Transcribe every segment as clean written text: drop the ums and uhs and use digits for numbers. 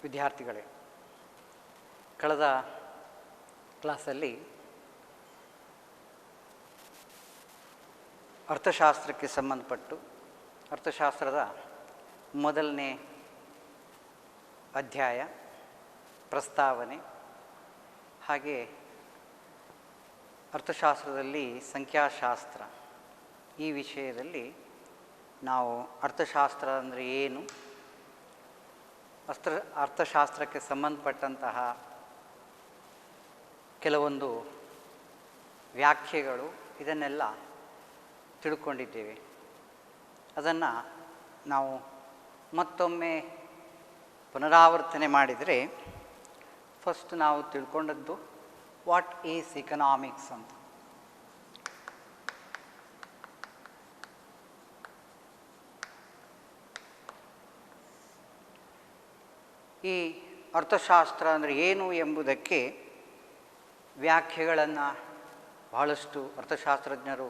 ವಿದ್ಯಾರ್ಥಿಗಳೇ, ಕಳೆದ ಕ್ಲಾಸಲ್ಲಿ ಅರ್ಥಶಾಸ್ತ್ರಕ್ಕೆ ಸಂಬಂಧಪಟ್ಟು ಅರ್ಥಶಾಸ್ತ್ರದ ಮೊದಲನೇ ಅಧ್ಯಾಯ ಪ್ರಸ್ತಾವನೆ, ಹಾಗೆ ಅರ್ಥಶಾಸ್ತ್ರದಲ್ಲಿ ಸಂಖ್ಯಾಶಾಸ್ತ್ರ ಈ ವಿಷಯದಲ್ಲಿ ನಾವು ಅರ್ಥಶಾಸ್ತ್ರ ಅಂದರೆ ಏನು, ಅರ್ಥಶಾಸ್ತ್ರಕ್ಕೆ ಸಂಬಂಧಪಟ್ಟಂತಹ ಕೆಲವೊಂದು ವ್ಯಾಖ್ಯೆಗಳು ಇದನ್ನೆಲ್ಲ ತಿಳ್ಕೊಂಡಿದ್ದೇವೆ. ಅದನ್ನು ನಾವು ಮತ್ತೊಮ್ಮೆ ಪುನರಾವರ್ತನೆ ಮಾಡಿದರೆ, ಫಸ್ಟ್ ನಾವು ತಿಳ್ಕೊಂಡದ್ದು ವಾಟ್ ಈಸ್ ಇಕನಾಮಿಕ್ಸ್ ಅಂತ. ಈ ಅರ್ಥಶಾಸ್ತ್ರ ಅಂದರೆ ಏನು ಎಂಬುದಕ್ಕೆ ವ್ಯಾಖ್ಯೆಗಳನ್ನು ಬಹಳಷ್ಟು ಅರ್ಥಶಾಸ್ತ್ರಜ್ಞರು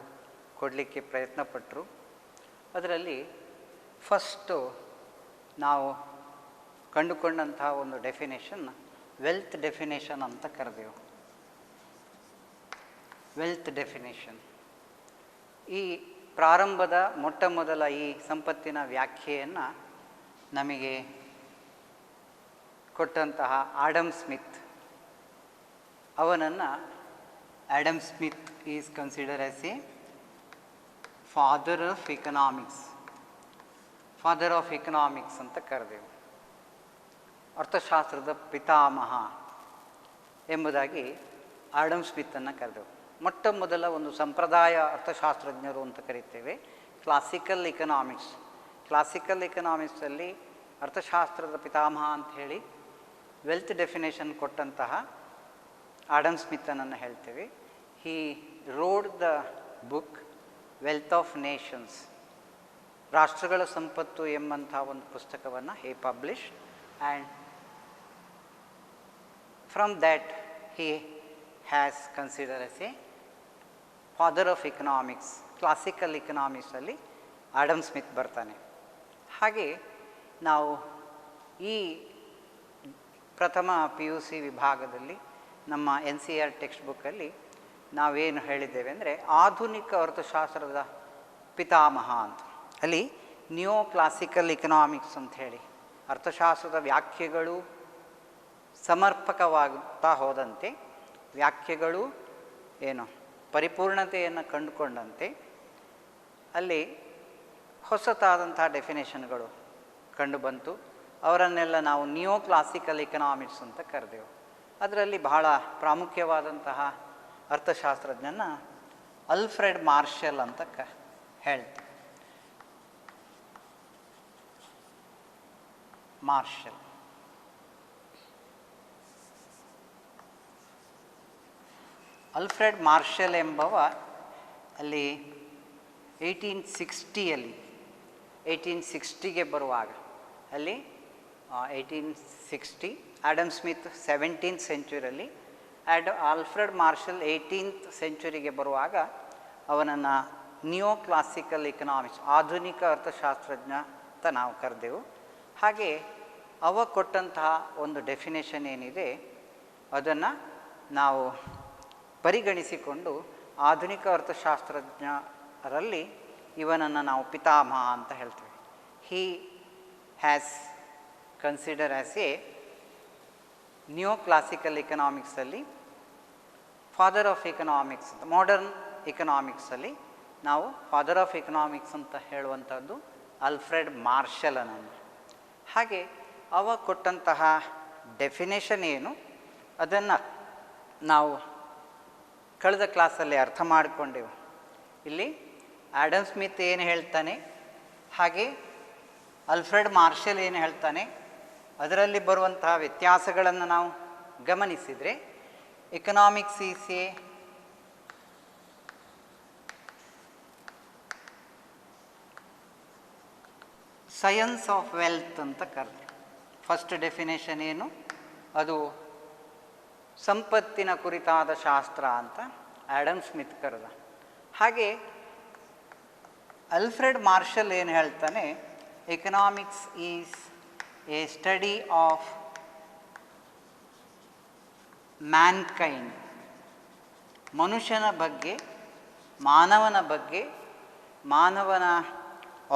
ಕೊಡಲಿಕ್ಕೆ ಪ್ರಯತ್ನಪಟ್ಟರು. ಅದರಲ್ಲಿ ಫಸ್ಟು ನಾವು ಕಂಡುಕೊಂಡಂತಹ ಒಂದು ಡೆಫಿನೇಷನ್ ವೆಲ್ತ್ ಡೆಫಿನೇಷನ್ ಅಂತ ಕರೆದೆವು. ವೆಲ್ತ್ ಡೆಫಿನೇಷನ್ ಈ ಪ್ರಾರಂಭದ ಮೊಟ್ಟ ಈ ಸಂಪತ್ತಿನ ವ್ಯಾಖ್ಯೆಯನ್ನು ನಮಗೆ ಕೊಟ್ಟಂತಹ ಆಡಮ್ ಸ್ಮಿತ್, ಅವನನ್ನು Adam Smith is consider as A father of economics ಅಂತ ಕರೆದೆವು. ಅರ್ಥಶಾಸ್ತ್ರದ ಪಿತಾಮಹ ಎಂಬುದಾಗಿ ಆಡಮ್ ಸ್ಮಿತ್ತನ್ನು ಕರೆದೆವು. ಮೊಟ್ಟ ಮೊದಲ ಒಂದು ಸಂಪ್ರದಾಯ ಅರ್ಥಶಾಸ್ತ್ರಜ್ಞರು ಅಂತ ಕರಿತೇವೆ, ಕ್ಲಾಸಿಕಲ್ ಇಕನಾಮಿಕ್ಸಲ್ಲಿ ಅರ್ಥಶಾಸ್ತ್ರದ ಪಿತಾಮಹ ಅಂತ ಹೇಳಿ ವೆಲ್ತ್ ಡೆಫಿನೇಷನ್ ಕೊಟ್ಟಂತಹ ಆಡಮ್ ಸ್ಮಿತ್ತನನ್ನು ಹೇಳ್ತೇವೆ. He wrote the book Wealth of Nations, ರಾಷ್ಟ್ರಗಳ ಸಂಪತ್ತು ಎಂಬಂಥ ಒಂದು ಪುಸ್ತಕವನ್ನು he publish, and from that he has consider as a father of economics. Classical ಇಕನಾಮಿಕ್ಸಲ್ಲಿ ಆಡಮ್ ಸ್ಮಿತ್ ಬರ್ತಾನೆ. ಹಾಗೆ ನಾವು ಈ ಪ್ರಥಮ PUC ವಿಭಾಗದಲ್ಲಿ ನಮ್ಮ NCERT ಟೆಕ್ಸ್ಟ್ ಬುಕ್ಕಲ್ಲಿ ನಾವೇನು ಹೇಳಿದ್ದೇವೆ ಅಂದರೆ ಆಧುನಿಕ ಅರ್ಥಶಾಸ್ತ್ರದ ಪಿತಾಮಹ ಅಂತ. ಅಲ್ಲಿ ನ್ಯೂ ಕ್ಲಾಸಿಕಲ್ ಇಕನಾಮಿಕ್ಸ್ ಅಂತ ಹೇಳಿ ಅರ್ಥಶಾಸ್ತ್ರದ ವ್ಯಾಖ್ಯೆಗಳು ಸಮರ್ಪಕವಾಗುತ್ತಾ ಹೋದಂತೆ, ವ್ಯಾಖ್ಯೆಗಳು ಏನು ಪರಿಪೂರ್ಣತೆಯನ್ನು ಕಂಡುಕೊಂಡಂತೆ ಅಲ್ಲಿ ಹೊಸತಾದಂಥ ಡೆಫಿನೇಷನ್ಗಳು ಕಂಡುಬಂತು. ಅವರನ್ನೆಲ್ಲ ನಾವು ನ್ಯೂ ಕ್ಲಾಸಿಕಲ್ ಇಕನಾಮಿಕ್ಸ್ ಅಂತ ಕರೆದೆವು. ಅದರಲ್ಲಿ ಬಹಳ ಪ್ರಾಮುಖ್ಯವಾದಂತಹ ಅರ್ಥಶಾಸ್ತ್ರಜ್ಞನ ಅಲ್ಫ್ರೆಡ್ ಮಾರ್ಷಲ್ ಅಂತ ಹೇಳ್ತೀವಿ. ಅಲ್ಫ್ರೆಡ್ ಮಾರ್ಷಲ್ ಎಂಬವ ಅಲ್ಲಿ 1860ಗೆ ಬರುವಾಗ, ಅಲ್ಲಿ 1860, ಆಡಮ್ ಸ್ಮಿತ್ 17th ಸೆಂಚುರಿಯಲ್ಲಿ, ಆಲ್ಫ್ರೆಡ್ ಮಾರ್ಷಲ್ 18th ಸೆಂಚುರಿಗೆ ಬರುವಾಗ ಅವನನ್ನು ನ್ಯೂ ಕ್ಲಾಸಿಕಲ್ ಇಕನಾಮಿಕ್ಸ್, ಆಧುನಿಕ ಅರ್ಥಶಾಸ್ತ್ರಜ್ಞ ಅಂತ ನಾವು ಕರೆದೆವು. ಹಾಗೆ ಅವ ಕೊಟ್ಟಂತಹ ಒಂದು ಡೆಫಿನೇಷನ್ ಏನಿದೆ ಅದನ್ನು ನಾವು ಪರಿಗಣಿಸಿಕೊಂಡು ಆಧುನಿಕ ಅರ್ಥಶಾಸ್ತ್ರಜ್ಞರಲ್ಲಿ ಇವನನ್ನು ನಾವು ಪಿತಾಮಹ ಅಂತ ಹೇಳ್ತೇವೆ. He has consider as a new classical ಇಕನಾಮಿಕ್ಸಲ್ಲಿ ಫಾದರ್ ಆಫ್ ಎಕನಾಮಿಕ್ಸ್ ಅಂತ, ಮಾಡರ್ನ್ ಎಕನಾಮಿಕ್ಸಲ್ಲಿ ನಾವು ಫಾದರ್ ಆಫ್ ಎಕನಾಮಿಕ್ಸ್ ಅಂತ ಹೇಳುವಂಥದ್ದು ಅಲ್ಫ್ರೆಡ್ ಮಾರ್ಷಲನನ್ನು. ಹಾಗೆ ಅವ ಕೊಟ್ಟಂತಹ ಡೆಫಿನೇಷನ್ ಏನು ಅದನ್ನು ನಾವು ಕಳೆದ ಕ್ಲಾಸಲ್ಲಿ ಅರ್ಥ ಮಾಡಿಕೊಂಡೆವು. ಇಲ್ಲಿ ಆಡಮ್ ಸ್ಮಿತ್ ಏನು ಹೇಳ್ತಾನೆ, ಹಾಗೆ ಅಲ್ಫ್ರೆಡ್ ಮಾರ್ಷಲ್ ಏನು ಹೇಳ್ತಾನೆ, ಅದರಲ್ಲಿ ಬರುವಂತಹ ವ್ಯತ್ಯಾಸಗಳನ್ನು ನಾವು ಗಮನಿಸಿದರೆ, economics is A science of wealth ಅಂತ ಕರೆದು, ಫಸ್ಟ್ ಡೆಫಿನೇಷನ್ ಏನು, ಅದು ಸಂಪತ್ತಿನ ಕುರಿತಾದ ಶಾಸ್ತ್ರ ಅಂತ ಆಡಮ್ ಸ್ಮಿತ್ ಕರೆದ. ಹಾಗೆ ಅಲ್ಫ್ರೆಡ್ ಮಾರ್ಷಲ್ ಏನು ಹೇಳ್ತಾನೆ, economics is A study of Mankind, ಮನುಷ್ಯನ ಬಗ್ಗೆ, ಮಾನವನ ಬಗ್ಗೆ, ಮಾನವನ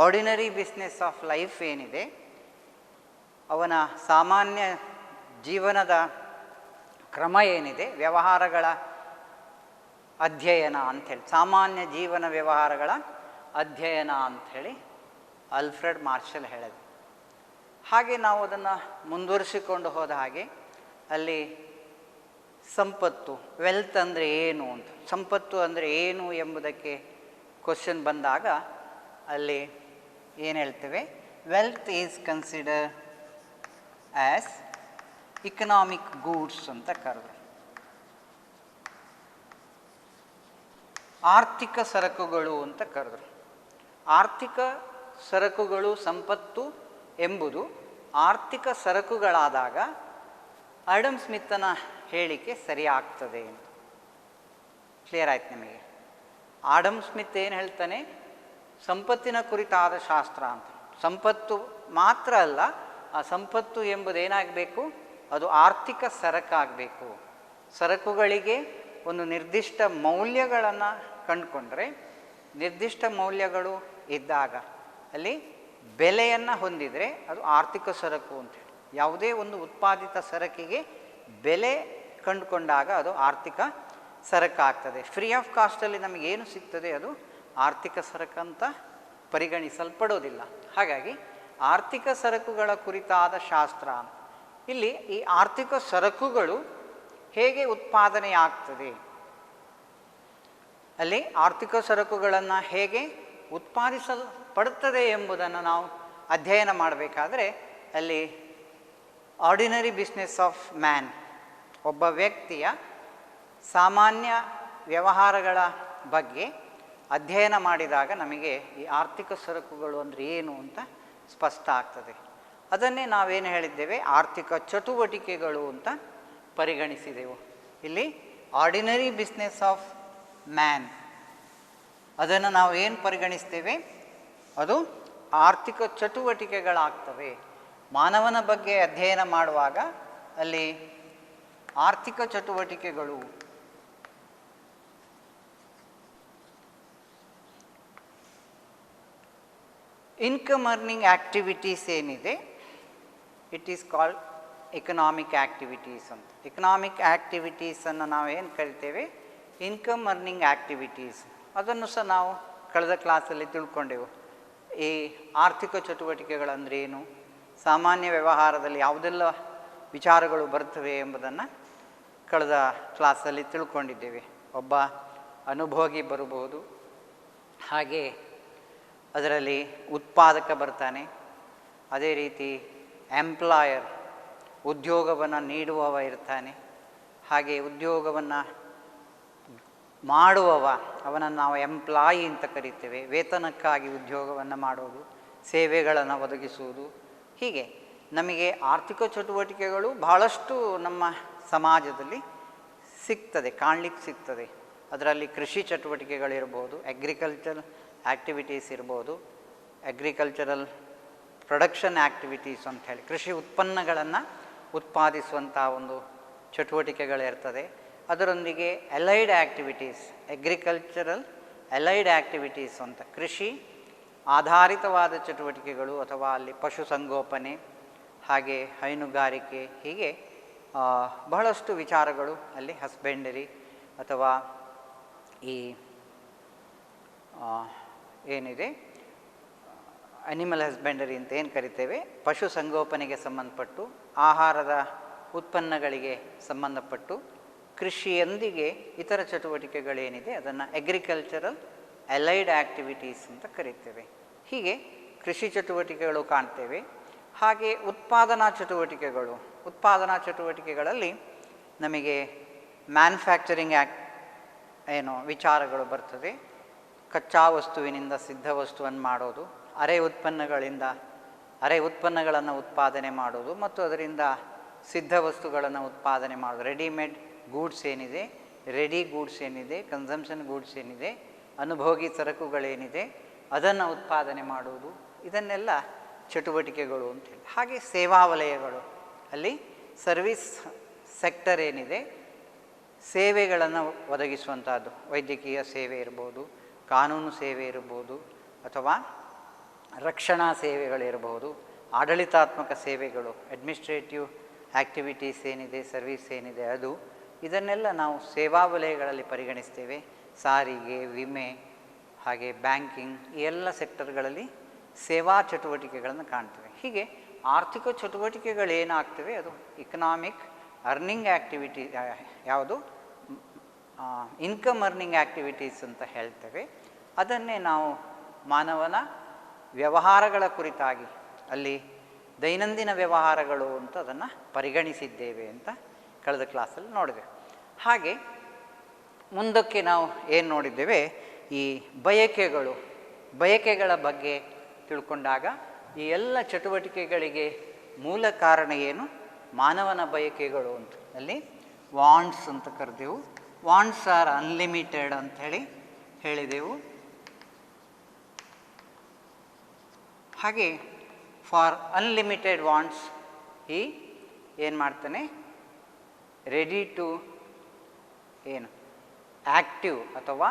ಆರ್ಡಿನರಿ ಬಿಸ್ನೆಸ್ ಆಫ್ ಲೈಫ್ ಏನಿದೆ, ಅವನ ಸಾಮಾನ್ಯ ಜೀವನದ ಕ್ರಮ ಏನಿದೆ, ವ್ಯವಹಾರಗಳ ಅಧ್ಯಯನ ಅಂಥೇಳಿ, ಸಾಮಾನ್ಯ ಜೀವನ ವ್ಯವಹಾರಗಳ ಅಧ್ಯಯನ ಅಂಥೇಳಿ ಆಲ್ಫ್ರೆಡ್ ಮಾರ್ಷಲ್ ಹೇಳಿದೆ. ಹಾಗೆ ನಾವು ಅದನ್ನು ಮುಂದುವರಿಸಿಕೊಂಡು ಹೋದ ಹಾಗೆ ಅಲ್ಲಿ ಸಂಪತ್ತು, ವೆಲ್ತ್ ಅಂದರೆ ಏನು ಅಂತ, ಸಂಪತ್ತು ಅಂದರೆ ಏನು ಎಂಬುದಕ್ಕೆ ಕ್ವಶನ್ ಬಂದಾಗ ಅಲ್ಲಿ ಏನು ಹೇಳ್ತೇವೆ, wealth is consider as economic goods ಅಂತ ಕರೆದ್ರು. ಆರ್ಥಿಕ ಸರಕುಗಳು ಅಂತ ಕರೆದ್ರು. ಆರ್ಥಿಕ ಸರಕುಗಳು, ಸಂಪತ್ತು ಎಂಬುದು ಆರ್ಥಿಕ ಸರಕುಗಳಾದಾಗ ಆಡಮ್ ಸ್ಮಿತ್ತನ ಹೇಳಿಕೆ ಸರಿ ಆಗ್ತದೆ ಅಂತ. ಕ್ಲಿಯರ್ ಆಯ್ತು ನಿಮಗೆ? ಆಡಮ್ ಸ್ಮಿತ್ ಏನು ಹೇಳ್ತಾನೆ, ಸಂಪತ್ತಿನ ಕುರಿತಾದ ಶಾಸ್ತ್ರ ಅಂತ. ಸಂಪತ್ತು ಮಾತ್ರ ಅಲ್ಲ, ಆ ಸಂಪತ್ತು ಎಂಬುದೇನಾಗಬೇಕು, ಅದು ಆರ್ಥಿಕ ಸರಕಾಗಬೇಕು. ಸರಕುಗಳಿಗೆ ಒಂದು ನಿರ್ದಿಷ್ಟ ಮೌಲ್ಯಗಳನ್ನು ಕಂಡುಕೊಂಡ್ರೆ, ನಿರ್ದಿಷ್ಟ ಮೌಲ್ಯಗಳು ಇದ್ದಾಗ ಅಲ್ಲಿ ಬೆಲೆಯನ್ನು ಹೊಂದಿದರೆ ಅದು ಆರ್ಥಿಕ ಸರಕು ಅಂತೇಳಿ. ಯಾವುದೇ ಒಂದು ಉತ್ಪಾದಿತ ಸರಕಿಗೆ ಬೆಲೆ ಕಂಡುಕೊಂಡಾಗ ಅದು ಆರ್ಥಿಕ ಸರಕಾಗ್ತದೆ. ಫ್ರೀ ಆಫ್ ಕಾಸ್ಟಲ್ಲಿ ನಮಗೇನು ಸಿಗ್ತದೆ ಅದು ಆರ್ಥಿಕ ಸರಕಂತ ಪರಿಗಣಿಸಲ್ಪಡೋದಿಲ್ಲ. ಹಾಗಾಗಿ ಆರ್ಥಿಕ ಸರಕುಗಳ ಕುರಿತಾದ ಶಾಸ್ತ್ರ. ಇಲ್ಲಿ ಈ ಆರ್ಥಿಕ ಸರಕುಗಳು ಹೇಗೆ ಉತ್ಪಾದನೆಯಾಗ್ತದೆ, ಅಲ್ಲಿ ಆರ್ಥಿಕ ಸರಕುಗಳನ್ನು ಹೇಗೆ ಉತ್ಪಾದಿಸಲ್ಪಡುತ್ತದೆ ಎಂಬುದನ್ನು ನಾವು ಅಧ್ಯಯನ ಮಾಡಬೇಕಾದ್ರೆ ಅಲ್ಲಿ ಆರ್ಡಿನರಿ ಬಿಸ್ನೆಸ್ ಆಫ್ ಮ್ಯಾನ್, ಒಬ್ಬ ವ್ಯಕ್ತಿಯ ಸಾಮಾನ್ಯ ವ್ಯವಹಾರಗಳ ಬಗ್ಗೆ ಅಧ್ಯಯನ ಮಾಡಿದಾಗ ನಮಗೆ ಈ ಆರ್ಥಿಕ ಸರಕುಗಳು ಅಂದರೆ ಏನು ಅಂತ ಸ್ಪಷ್ಟ ಆಗ್ತದೆ. ಅದನ್ನೇ ನಾವೇನು ಹೇಳಿದ್ದೇವೆ, ಆರ್ಥಿಕ ಚಟುವಟಿಕೆಗಳು ಅಂತ ಪರಿಗಣಿಸಿದೆವು. ಇಲ್ಲಿ ಆರ್ಡಿನರಿ ಬಿಸ್ನೆಸ್ ಆಫ್ ಮ್ಯಾನ್, ಅದನ್ನು ನಾವು ಏನು ಪರಿಗಣಿಸ್ತೇವೆ, ಅದು ಆರ್ಥಿಕ ಚಟುವಟಿಕೆಗಳಾಗ್ತವೆ. ಮಾನವನ ಬಗ್ಗೆ ಅಧ್ಯಯನ ಮಾಡುವಾಗ ಅಲ್ಲಿ ಆರ್ಥಿಕ ಚಟುವಟಿಕೆಗಳು, ಇನ್ಕಮ್ ಅರ್ನಿಂಗ್ ಆ್ಯಕ್ಟಿವಿಟೀಸ್ ಏನಿದೆ, it is called economic activities ಅಂತ. ಎಕನಾಮಿಕ್ ಆ್ಯಕ್ಟಿವಿಟೀಸನ್ನು ನಾವು ಏನು ಕರಿತೇವೆ, ಇನ್ಕಮ್ ಅರ್ನಿಂಗ್ ಆ್ಯಕ್ಟಿವಿಟೀಸ್. ಅದನ್ನು ಸಹ ನಾವು ಕಳೆದ ಕ್ಲಾಸಲ್ಲಿ ತಿಳ್ಕೊಂಡೆವು. ಈ ಆರ್ಥಿಕ ಚಟುವಟಿಕೆಗಳಂದ್ರೆ ಏನು, ಸಾಮಾನ್ಯ ವ್ಯವಹಾರದಲ್ಲಿ ಯಾವುದೆಲ್ಲ ವಿಚಾರಗಳು ಬರ್ತವೆ ಎಂಬುದನ್ನು ಕಳೆದ ಕ್ಲಾಸಲ್ಲಿ ತಿಳ್ಕೊಂಡಿದ್ದೇವೆ. ಒಬ್ಬ ಅನುಭೋಗಿ ಬರಬಹುದು, ಹಾಗೆ ಅದರಲ್ಲಿ ಉತ್ಪಾದಕ ಬರ್ತಾನೆ, ಅದೇ ರೀತಿ ಎಂಪ್ಲಾಯರ್ ಉದ್ಯೋಗವನ್ನು ನೀಡುವವ ಇರ್ತಾನೆ, ಹಾಗೆ ಉದ್ಯೋಗವನ್ನು ಮಾಡುವವ ಅವನನ್ನು ನಾವು ಎಂಪ್ಲಾಯಿ ಅಂತ ಕರಿತೇವೆ. ವೇತನಕ್ಕಾಗಿ ಉದ್ಯೋಗವನ್ನು ಮಾಡೋದು, ಸೇವೆಗಳನ್ನು ಒದಗಿಸುವುದು, ಹೀಗೆ ನಮಗೆ ಆರ್ಥಿಕ ಚಟುವಟಿಕೆಗಳು ಬಹಳಷ್ಟು ನಮ್ಮ ಸಮಾಜದಲ್ಲಿ ಸಿಗ್ತದೆ, ಕಾಣಲಿಕ್ಕೆ ಸಿಗ್ತದೆ. ಅದರಲ್ಲಿ ಕೃಷಿ ಚಟುವಟಿಕೆಗಳಿರ್ಬೋದು, ಅಗ್ರಿಕಲ್ಚರ್ ಆ್ಯಕ್ಟಿವಿಟೀಸ್ ಇರ್ಬೋದು, ಅಗ್ರಿಕಲ್ಚರಲ್ ಪ್ರೊಡಕ್ಷನ್ ಆ್ಯಕ್ಟಿವಿಟೀಸ್ ಅಂತ ಹೇಳಿ ಕೃಷಿ ಉತ್ಪನ್ನಗಳನ್ನು ಉತ್ಪಾದಿಸುವಂಥ ಒಂದು ಚಟುವಟಿಕೆಗಳಿರ್ತದೆ. ಅದರೊಂದಿಗೆ allied activities, agricultural allied activities ಅಂತ ಕೃಷಿ ಆಧಾರಿತವಾದ ಚಟುವಟಿಕೆಗಳು, ಅಥವಾ ಅಲ್ಲಿ ಪಶುಸಂಗೋಪನೆ, ಹಾಗೆ ಹೈನುಗಾರಿಕೆ, ಹೀಗೆ ಬಹಳಷ್ಟು ವಿಚಾರಗಳು ಅಲ್ಲಿ ಹಸ್ಬೆಂಡರಿ ಅಥವಾ ಈ ಏನಿದೆ ಅನಿಮಲ್ ಹಸ್ಬೆಂಡರಿ ಅಂತ ಏನು ಕರಿತೇವೆ, ಪಶುಸಂಗೋಪನೆಗೆ ಸಂಬಂಧಪಟ್ಟು, ಆಹಾರದ ಉತ್ಪನ್ನಗಳಿಗೆ ಸಂಬಂಧಪಟ್ಟು ಕೃಷಿಯೊಂದಿಗೆ ಇತರ ಚಟುವಟಿಕೆಗಳೇನಿದೆ ಅದನ್ನು ಅಗ್ರಿಕಲ್ಚರಲ್ ಅಲೈಡ್ ಆ್ಯಕ್ಟಿವಿಟೀಸ್ ಅಂತ ಕರಿತೇವೆ. ಹೀಗೆ ಕೃಷಿ ಚಟುವಟಿಕೆಗಳು ಕಾಣ್ತೇವೆ. ಹಾಗೆ ಉತ್ಪಾದನಾ ಚಟುವಟಿಕೆಗಳಲ್ಲಿ ನಮಗೆ ಮ್ಯಾನುಫ್ಯಾಕ್ಚರಿಂಗ್ ಏನು ವಿಚಾರಗಳು ಬರ್ತದೆ. ಕಚ್ಚಾ ವಸ್ತುವಿನಿಂದ ಸಿದ್ಧ ವಸ್ತುವನ್ನು ಮಾಡೋದು, ಅರೆ ಉತ್ಪನ್ನಗಳನ್ನು ಉತ್ಪಾದನೆ ಮಾಡೋದು ಮತ್ತು ಅದರಿಂದ ಸಿದ್ಧ ವಸ್ತುಗಳನ್ನು ಉತ್ಪಾದನೆ ಮಾಡೋದು. ರೆಡಿಮೇಡ್ ಗೂಡ್ಸ್ ಏನಿದೆ, ರೆಡಿ ಗೂಡ್ಸ್ ಏನಿದೆ, ಕನ್ಸಂಪ್ಷನ್ ಗೂಡ್ಸ್ ಏನಿದೆ, ಅನುಭೋಗಿ ಸರಕುಗಳೇನಿದೆ ಅದನ್ನು ಉತ್ಪಾದನೆ ಮಾಡುವುದು, ಇದನ್ನೆಲ್ಲ ಚಟುವಟಿಕೆಗಳು ಅಂತೇಳಿ. ಹಾಗೆ ಸೇವಾ ವಲಯಗಳು, ಅಲ್ಲಿ ಸರ್ವಿಸ್ ಸೆಕ್ಟರ್ ಏನಿದೆ ಸೇವೆಗಳನ್ನು ಒದಗಿಸುವಂಥದ್ದು. ವೈದ್ಯಕೀಯ ಸೇವೆ ಇರ್ಬೋದು, ಕಾನೂನು ಸೇವೆ ಇರ್ಬೋದು, ಅಥವಾ ರಕ್ಷಣಾ ಸೇವೆಗಳಿರಬಹುದು, ಆಡಳಿತಾತ್ಮಕ ಸೇವೆಗಳು, ಅಡ್ಮಿನಿಸ್ಟ್ರೇಟಿವ್ ಆ್ಯಕ್ಟಿವಿಟೀಸ್ ಏನಿದೆ, ಸರ್ವೀಸ್ ಏನಿದೆ ಅದು, ಇದನ್ನೆಲ್ಲ ನಾವು ಸೇವಾ ವಲಯಗಳಲ್ಲಿ ಪರಿಗಣಿಸ್ತೇವೆ. ಸಾರಿಗೆ, ವಿಮೆ, ಹಾಗೆ ಬ್ಯಾಂಕಿಂಗ್, ಈ ಎಲ್ಲ ಸೆಕ್ಟರ್ಗಳಲ್ಲಿ ಸೇವಾ ಚಟುವಟಿಕೆಗಳನ್ನು ಕಾಣ್ತೇವೆ. ಹೀಗೆ ಆರ್ಥಿಕ ಚಟುವಟಿಕೆಗಳೇನಾಗ್ತವೆ ಅದು ಇಕನಾಮಿಕ್ ಅರ್ನಿಂಗ್ ಆ್ಯಕ್ಟಿವಿಟಿ, ಯಾವುದು ಇನ್ಕಮ್ ಅರ್ನಿಂಗ್ ಆ್ಯಕ್ಟಿವಿಟೀಸ್ ಅಂತ ಹೇಳ್ತೇವೆ. ಅದನ್ನೇ ನಾವು ಮಾನವನ ವ್ಯವಹಾರಗಳ ಕುರಿತಾಗಿ ಅಲ್ಲಿ ದೈನಂದಿನ ವ್ಯವಹಾರಗಳು ಅಂತ ಅದನ್ನು ಪರಿಗಣಿಸಿದ್ದೇವೆ ಅಂತ ಕಳೆದ ಕ್ಲಾಸಲ್ಲಿ ನೋಡಿದೆ. ಹಾಗೆ ಮುಂದಕ್ಕೆ ನಾವು ಏನು ನೋಡಿದ್ದೇವೆ, ಈ ಬಯಕೆಗಳ ಬಗ್ಗೆ ತಿಳ್ಕೊಂಡಾಗ ಈ ಎಲ್ಲ ಚಟುವಟಿಕೆಗಳಿಗೆ ಮೂಲ ಕಾರಣ ಏನು, ಮಾನವನ ಬಯಕೆಗಳು ಅಂತ. ಅಲ್ಲಿ ವಾಂಟ್ಸ್ ಅಂತ ಕರೆದೆವು. ವಾಂಟ್ಸ್ ಆರ್ ಅನ್ಲಿಮಿಟೆಡ್ ಅಂಥೇಳಿ ಹೇಳಿದೆವು. ಹಾಗೆ ಫಾರ್ ಅನ್ಲಿಮಿಟೆಡ್ ವಾಂಟ್ಸ್ ಈ ಏನು ಮಾಡ್ತಾನೆ, ರೆಡಿ ಟು ಏನು ಆ್ಯಕ್ಟಿವ್ ಅಥವಾ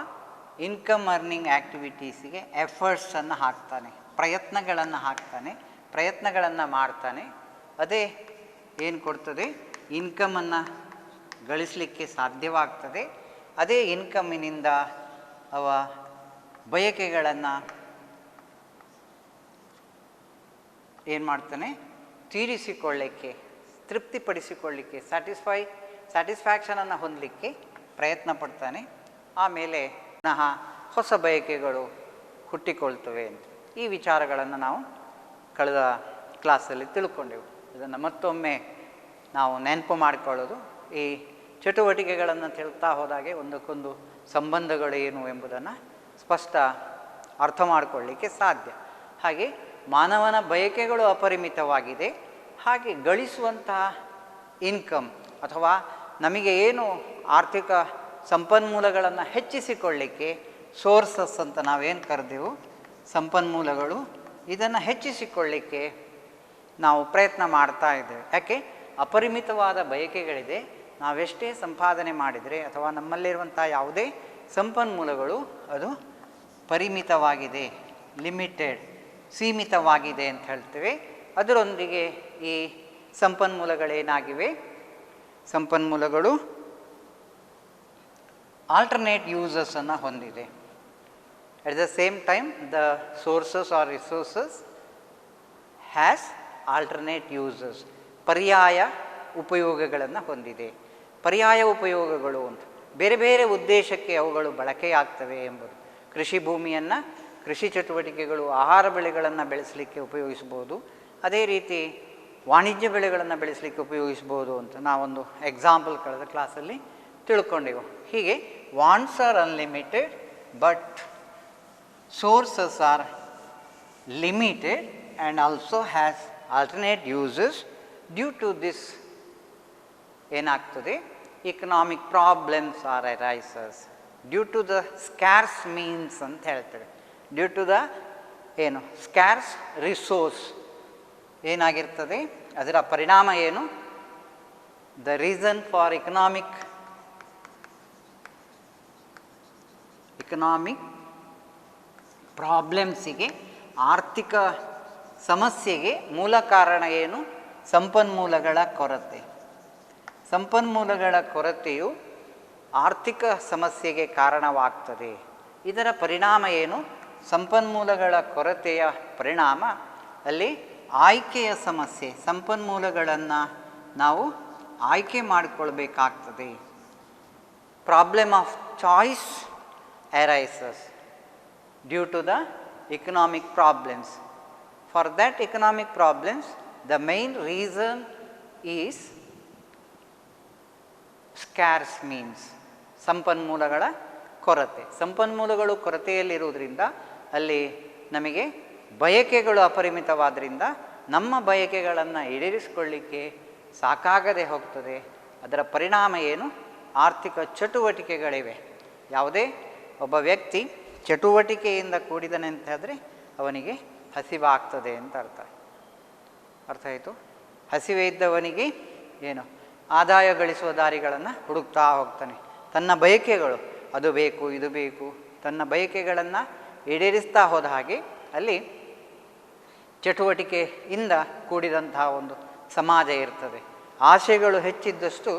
ಇನ್ಕಮ್ ಅರ್ನಿಂಗ್ ಆ್ಯಕ್ಟಿವಿಟೀಸಿಗೆ ಎಫರ್ಟ್ಸನ್ನು ಹಾಕ್ತಾನೆ, ಪ್ರಯತ್ನಗಳನ್ನು ಮಾಡ್ತಾನೆ. ಅದೇ ಏನು ಕೊಡ್ತದೆ, ಇನ್ಕಮನ್ನು ಗಳಿಸಲಿಕ್ಕೆ ಸಾಧ್ಯವಾಗ್ತದೆ. ಅದೇ ಇನ್ಕಮ್ಮಿನಿಂದ ಅವ ಬಯಕೆಗಳನ್ನು ಏನು ಮಾಡ್ತಾನೆ, ತೀರಿಸಿಕೊಳ್ಳಿಕ್ಕೆ, ತೃಪ್ತಿಪಡಿಸಿಕೊಳ್ಳಿಕ್ಕೆ, ಸ್ಯಾಟಿಸ್ಫ್ಯಾಕ್ಷನನ್ನು ಹೊಂದಲಿಕ್ಕೆ ಪ್ರಯತ್ನ ಪಡ್ತಾನೆ. ಆಮೇಲೆ ಪುನಃ ಹೊಸ ಬಯಕೆಗಳು ಹುಟ್ಟಿಕೊಳ್ತವೆ ಅಂತ ಈ ವಿಚಾರಗಳನ್ನು ನಾವು ಕಳೆದ ಕ್ಲಾಸಲ್ಲಿ ತಿಳ್ಕೊಂಡೆವು. ಇದನ್ನು ಮತ್ತೊಮ್ಮೆ ನಾವು ನೆನಪು ಮಾಡಿಕೊಳ್ಳೋದು, ಈ ಚಟುವಟಿಕೆಗಳನ್ನು ತಿಳ್ತಾ ಹೋದಾಗೆ ಒಂದಕ್ಕೊಂದು ಸಂಬಂಧಗಳು ಏನು ಎಂಬುದನ್ನು ಸ್ಪಷ್ಟ ಅರ್ಥ ಮಾಡಿಕೊಳ್ಳಲಿಕ್ಕೆ ಸಾಧ್ಯ. ಹಾಗೆ ಮಾನವನ ಬಯಕೆಗಳು ಅಪರಿಮಿತವಾಗಿದೆ. ಹಾಗೆ ಗಳಿಸುವಂತಹ ಇನ್ಕಮ್ ಅಥವಾ ನಮಗೆ ಏನು ಆರ್ಥಿಕ ಸಂಪನ್ಮೂಲಗಳನ್ನು ಹೆಚ್ಚಿಸಿಕೊಳ್ಳಲಿಕ್ಕೆ ಸೋರ್ಸಸ್ ಅಂತ ನಾವೇನು ಕರೆದೆವು, ಸಂಪನ್ಮೂಲಗಳು, ಇದನ್ನು ಹೆಚ್ಚಿಸಿಕೊಳ್ಳಲಿಕ್ಕೆ ನಾವು ಪ್ರಯತ್ನ ಮಾಡ್ತಾ ಇದ್ದೇವೆ. ಯಾಕೆ, ಅಪರಿಮಿತವಾದ ಬಯಕೆಗಳಿದೆ. ನಾವೆಷ್ಟೇ ಸಂಪಾದನೆ ಮಾಡಿದರೆ ಅಥವಾ ನಮ್ಮಲ್ಲಿರುವಂಥ ಯಾವುದೇ ಸಂಪನ್ಮೂಲಗಳು ಅದು ಪರಿಮಿತವಾಗಿದೆ, ಲಿಮಿಟೆಡ್, ಸೀಮಿತವಾಗಿದೆ ಅಂತ ಹೇಳ್ತೇವೆ. ಅದರೊಂದಿಗೆ ಈ ಸಂಪನ್ಮೂಲಗಳೇನಾಗಿವೆ, ಸಂಪನ್ಮೂಲಗಳು ಆಲ್ಟರ್ನೇಟ್ ಯೂಸಸನ್ನು ಹೊಂದಿದೆ. At the same time the sources or resources has alternate uses, ಪರ್ಯಾಯ ಉಪಯೋಗಗಳನ್ನು ಹೊಂದಿದೆ. ಪರ್ಯಾಯ ಉಪಯೋಗಗಳು ಅಂತ ಬೇರೆ ಬೇರೆ ಉದ್ದೇಶಕ್ಕೆ ಅವುಗಳು ಬಳಕೆಯಾಗ್ತವೆ ಎಂಬುದು. ಕೃಷಿ ಭೂಮಿಯನ್ನು ಕೃಷಿ ಚಟುವಟಿಕೆಗಳು, ಆಹಾರ ಬೆಳೆಗಳನ್ನು ಬೆಳೆಸಲಿಕ್ಕೆ ಉಪಯೋಗಿಸ್ಬೋದು. ಅದೇ ರೀತಿ ವಾಣಿಜ್ಯ ಬೆಳೆಗಳನ್ನು ಬೆಳೆಸಲಿಕ್ಕೆ ಉಪಯೋಗಿಸ್ಬೋದು ಅಂತ ನಾವೊಂದು ಎಕ್ಸಾಂಪಲ್ ಕಳೆದ ಕ್ಲಾಸಲ್ಲಿ ತಿಳ್ಕೊಂಡೆವು. ಹೀಗೆ wants are unlimited but sources are limited and also has alternate uses. Due to this ಏನಾಗ್ತದೆ, economic problems are arises due to the scarce means ಅಂತ ಹೇಳ್ತೇವೆ. ಡ್ಯೂ ಟು ದ ಏನು ಸ್ಕ್ಯಾರ್ಸ್ ರಿಸೋರ್ಸ್ ಏನಾಗಿರ್ತದೆ, ಅದರ ಪರಿಣಾಮ ಏನು, ದ ರೀಸನ್ ಫಾರ್ ಇಕನಾಮಿಕ್ ಪ್ರಾಬ್ಲಮ್ಸಿಗೆ, ಆರ್ಥಿಕ ಸಮಸ್ಯೆಗೆ ಮೂಲ ಕಾರಣ ಏನು, ಸಂಪನ್ಮೂಲಗಳ ಕೊರತೆ. ಸಂಪನ್ಮೂಲಗಳ ಕೊರತೆಯು ಆರ್ಥಿಕ ಸಮಸ್ಯೆಗೆ ಕಾರಣವಾಗ್ತದೆ. ಇದರ ಪರಿಣಾಮ ಏನು, ಸಂಪನ್ಮೂಲಗಳ ಕೊರತೆಯ ಪರಿಣಾಮ ಅಲ್ಲಿ ಆಯ್ಕೆಯ ಸಮಸ್ಯೆ. ಸಂಪನ್ಮೂಲಗಳನ್ನು ನಾವು ಆಯ್ಕೆ ಮಾಡಿಕೊಳ್ಬೇಕಾಗ್ತದೆ. Problem of choice arises due to the economic problems. For that economic problems, the main reason is scarce means, ಸಂಪನ್ಮೂಲಗಳ ಕೊರತೆ. ಸಂಪನ್ಮೂಲಗಳು ಕೊರತೆಯಲ್ಲಿರುವುದರಿಂದ ಅಲ್ಲಿ ನಮಗೆ ಬಯಕೆಗಳು ಅಪರಿಮಿತವಾದ್ದರಿಂದ ನಮ್ಮ ಬಯಕೆಗಳನ್ನು ಈಡೇರಿಸಿಕೊಳ್ಳಿಕ್ಕೆ ಸಾಕಾಗದೆ ಹೋಗ್ತದೆ. ಅದರ ಪರಿಣಾಮ ಏನು, ಆರ್ಥಿಕ ಚಟುವಟಿಕೆಗಳಿವೆ. ಯಾವುದೇ ಒಬ್ಬ ವ್ಯಕ್ತಿ ಚಟುವಟಿಕೆಯಿಂದ ಕೂಡಿದನೆ ಅಂತ ಹೇಳಿದ್ರೆ ಅವನಿಗೆ ಹಸಿವಾಗ್ತದೆ ಅಂತ ಅರ್ಥ ಆಯಿತು. ಹಸಿವೆ ಇದ್ದವನಿಗೆ ಏನು ಆದಾಯ ಗಳಿಸುವ ದಾರಿಗಳನ್ನು ಹುಡುಕ್ತಾ ಹೋಗ್ತಾನೆ. ತನ್ನ ಬಯಕೆಗಳು, ಅದು ಬೇಕು ಇದು ಬೇಕು, ತನ್ನ ಬಯಕೆಗಳನ್ನು ಈಡೇರಿಸ್ತಾ ಹೋದ ಹಾಗೆ ಅಲ್ಲಿ ಚಟುವಟಿಕೆಯಿಂದ ಕೂಡಿದಂತಹ ಒಂದು ಸಮಾಜ ಇರ್ತದೆ. ಆಶೆಗಳು ಹೆಚ್ಚಿದ್ದಷ್ಟು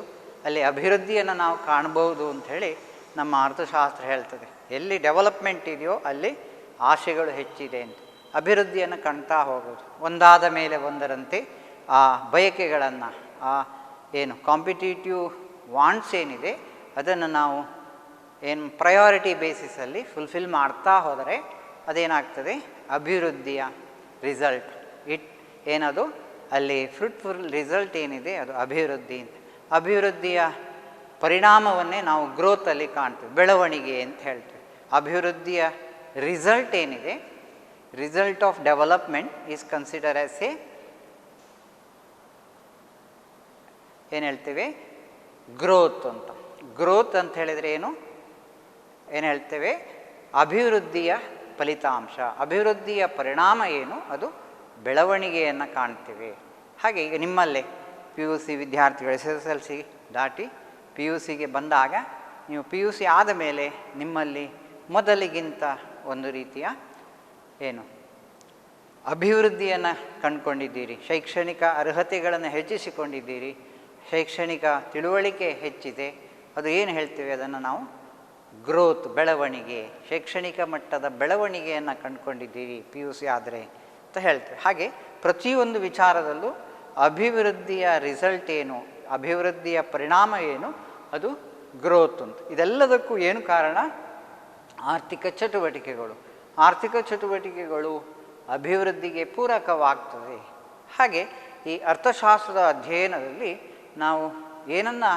ಅಲ್ಲಿ ಅಭಿವೃದ್ಧಿಯನ್ನು ನಾವು ಕಾಣ್ಬೋದು ಅಂಥೇಳಿ ನಮ್ಮ ಅರ್ಥಶಾಸ್ತ್ರ ಹೇಳ್ತದೆ. ಎಲ್ಲಿ ಡೆವಲಪ್ಮೆಂಟ್ ಇದೆಯೋ ಅಲ್ಲಿ ಆಶೆಗಳು ಹೆಚ್ಚಿದೆ ಅಂತ, ಅಭಿವೃದ್ಧಿಯನ್ನು ಕಾಣ್ತಾ ಹೋಗೋದು. ಒಂದಾದ ಮೇಲೆ ಒಂದರಂತೆ ಆ ಬಯಕೆಗಳನ್ನು, ಆ ಏನು ಕಾಂಪಿಟೇಟಿವ್ ವಾಂಟ್ಸ್ ಏನಿದೆ ಅದನ್ನು ನಾವು ಏನು ಪ್ರಯಾರಿಟಿ ಬೇಸಿಸಲ್ಲಿ ಫುಲ್ಫಿಲ್ ಮಾಡ್ತಾ ಹೋದರೆ ಅದೇನಾಗ್ತದೆ, ಅಭಿವೃದ್ಧಿಯ ರಿಸಲ್ಟ್. ಏನದು ಅಲ್ಲಿ ಫ್ರೂಟ್ಫುಲ್ ರಿಸಲ್ಟ್ ಏನಿದೆ ಅದು ಅಭಿವೃದ್ಧಿ ಅಂತ. ಅಭಿವೃದ್ಧಿಯ ಪರಿಣಾಮವನ್ನೇ ನಾವು ಗ್ರೋತಲ್ಲಿ ಕಾಣ್ತೀವಿ, ಬೆಳವಣಿಗೆ ಅಂತ ಹೇಳ್ತೀವಿ. ಅಭಿವೃದ್ಧಿಯ ರಿಸಲ್ಟ್ ಏನಿದೆ, result of development is consider as ಏನು ಹೇಳ್ತೇವೆ, ಗ್ರೋತ್ ಅಂತ. ಗ್ರೋತ್ ಅಂತ ಹೇಳಿದರೆ ಏನು ಹೇಳ್ತೇವೆ, ಅಭಿವೃದ್ಧಿಯ ಫಲಿತಾಂಶ, ಅಭಿವೃದ್ಧಿಯ ಪರಿಣಾಮ ಏನು, ಅದು ಬೆಳವಣಿಗೆಯನ್ನು ಕಾಣ್ತೇವೆ. ಹಾಗೆ ಈಗ ನಿಮ್ಮಲ್ಲೇ PUC ವಿದ್ಯಾರ್ಥಿಗಳು SSLC ದಾಟಿ PUCಗೆ ಬಂದಾಗ, ನೀವು PUC ಆದ ಮೇಲೆ ನಿಮ್ಮಲ್ಲಿ ಮೊದಲಿಗಿಂತ ಒಂದು ರೀತಿಯ ಏನು ಅಭಿವೃದ್ಧಿಯನ್ನು ಕಂಡುಕೊಂಡಿದ್ದೀರಿ, ಶೈಕ್ಷಣಿಕ ಅರ್ಹತೆಗಳನ್ನು ಹೆಚ್ಚಿಸಿಕೊಂಡಿದ್ದೀರಿ, ಶೈಕ್ಷಣಿಕ ತಿಳುವಳಿಕೆ ಹೆಚ್ಚಿದೆ. ಅದು ಏನು ಹೇಳ್ತೀವಿ, ಅದನ್ನು ನಾವು ಗ್ರೋತ್, ಬೆಳವಣಿಗೆ, ಶೈಕ್ಷಣಿಕ ಮಟ್ಟದ ಬೆಳವಣಿಗೆಯನ್ನು ಕಂಡುಕೊಂಡಿದ್ದೀರಿ PUC ಆದರೆ ಅಂತ ಹೇಳ್ತೇವೆ. ಹಾಗೆ ಪ್ರತಿಯೊಂದು ವಿಚಾರದಲ್ಲೂ ಅಭಿವೃದ್ಧಿಯ ರಿಸಲ್ಟ್ ಏನು, ಅಭಿವೃದ್ಧಿಯ ಪರಿಣಾಮ ಏನು, ಅದು ಗ್ರೋತ್ ಅಂತ. ಇದೆಲ್ಲದಕ್ಕೂ ಏನು ಕಾರಣ, ಆರ್ಥಿಕ ಚಟುವಟಿಕೆಗಳು. ಆರ್ಥಿಕ ಚಟುವಟಿಕೆಗಳು ಅಭಿವೃದ್ಧಿಗೆ ಪೂರಕವಾಗ್ತದೆ. ಹಾಗೆ ಈ ಅರ್ಥಶಾಸ್ತ್ರದ ಅಧ್ಯಯನದಲ್ಲಿ ನಾವು ಏನನ್ನು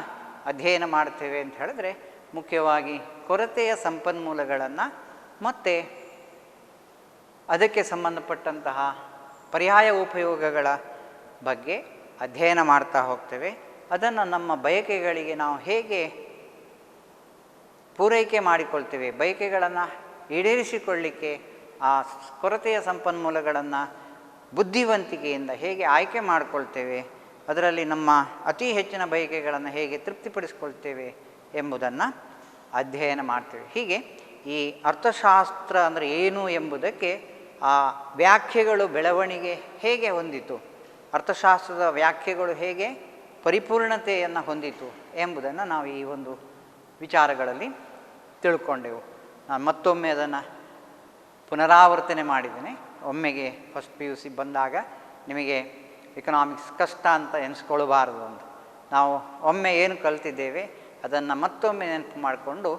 ಅಧ್ಯಯನ ಮಾಡ್ತೇವೆ ಅಂತ ಹೇಳಿದ್ರೆ, ಮುಖ್ಯವಾಗಿ ಕೊರತೆಯ ಸಂಪನ್ಮೂಲಗಳನ್ನು ಮತ್ತು ಅದಕ್ಕೆ ಸಂಬಂಧಪಟ್ಟಂತಹ ಪರ್ಯಾಯ ಉಪಯೋಗಗಳ ಬಗ್ಗೆ ಅಧ್ಯಯನ ಮಾಡ್ತಾ ಹೋಗ್ತೇವೆ. ಅದನ್ನು ನಮ್ಮ ಬಯಕೆಗಳಿಗೆ ನಾವು ಹೇಗೆ ಪೂರೈಕೆ ಮಾಡಿಕೊಳ್ತೇವೆ, ಬಯಕೆಗಳನ್ನು ಈಡೇರಿಸಿಕೊಳ್ಳಿಕ್ಕೆ ಆ ಕೊರತೆಯ ಸಂಪನ್ಮೂಲಗಳನ್ನು ಬುದ್ಧಿವಂತಿಕೆಯಿಂದ ಹೇಗೆ ಆಯ್ಕೆ ಮಾಡಿಕೊಳ್ತೇವೆ, ಅದರಲ್ಲಿ ನಮ್ಮ ಅತಿ ಹೆಚ್ಚಿನ ಬಯಕೆಗಳನ್ನು ಹೇಗೆ ತೃಪ್ತಿಪಡಿಸ್ಕೊಳ್ತೇವೆ ಎಂಬುದನ್ನು ಅಧ್ಯಯನ ಮಾಡ್ತೇವೆ. ಹೀಗೆ ಈ ಅರ್ಥಶಾಸ್ತ್ರ ಅಂದರೆ ಏನು ಎಂಬುದಕ್ಕೆ ಆ ವ್ಯಾಖ್ಯೆಗಳು ಬೆಳವಣಿಗೆ ಹೇಗೆ ಹೊಂದಿತು, ಅರ್ಥಶಾಸ್ತ್ರದ ವ್ಯಾಖ್ಯೆಗಳು ಹೇಗೆ ಪರಿಪೂರ್ಣತೆಯನ್ನು ಹೊಂದಿತು ಎಂಬುದನ್ನು ನಾವು ಈ ಒಂದು ವಿಚಾರಗಳಲ್ಲಿ ತಿಳ್ಕೊಂಡೆವು. ನಾನು ಮತ್ತೊಮ್ಮೆ ಅದನ್ನು ಪುನರಾವರ್ತನೆ ಮಾಡಿದ್ದೇನೆ. ಒಮ್ಮೆಗೆ ಫಸ್ಟ್ PUC ಬಂದಾಗ ನಿಮಗೆ ಎಕನಾಮಿಕ್ಸ್ ಕಷ್ಟ ಅಂತ ಎನಿಸ್ಕೊಳ್ಬಾರ್ದು ಅಂತ. ನಾವು ಒಮ್ಮೆ ಏನು ಕಲ್ತಿದ್ದೇವೆ ಅದನ್ನು ಮತ್ತೊಮ್ಮೆ ನೆನಪು ಮಾಡಿಕೊಂಡು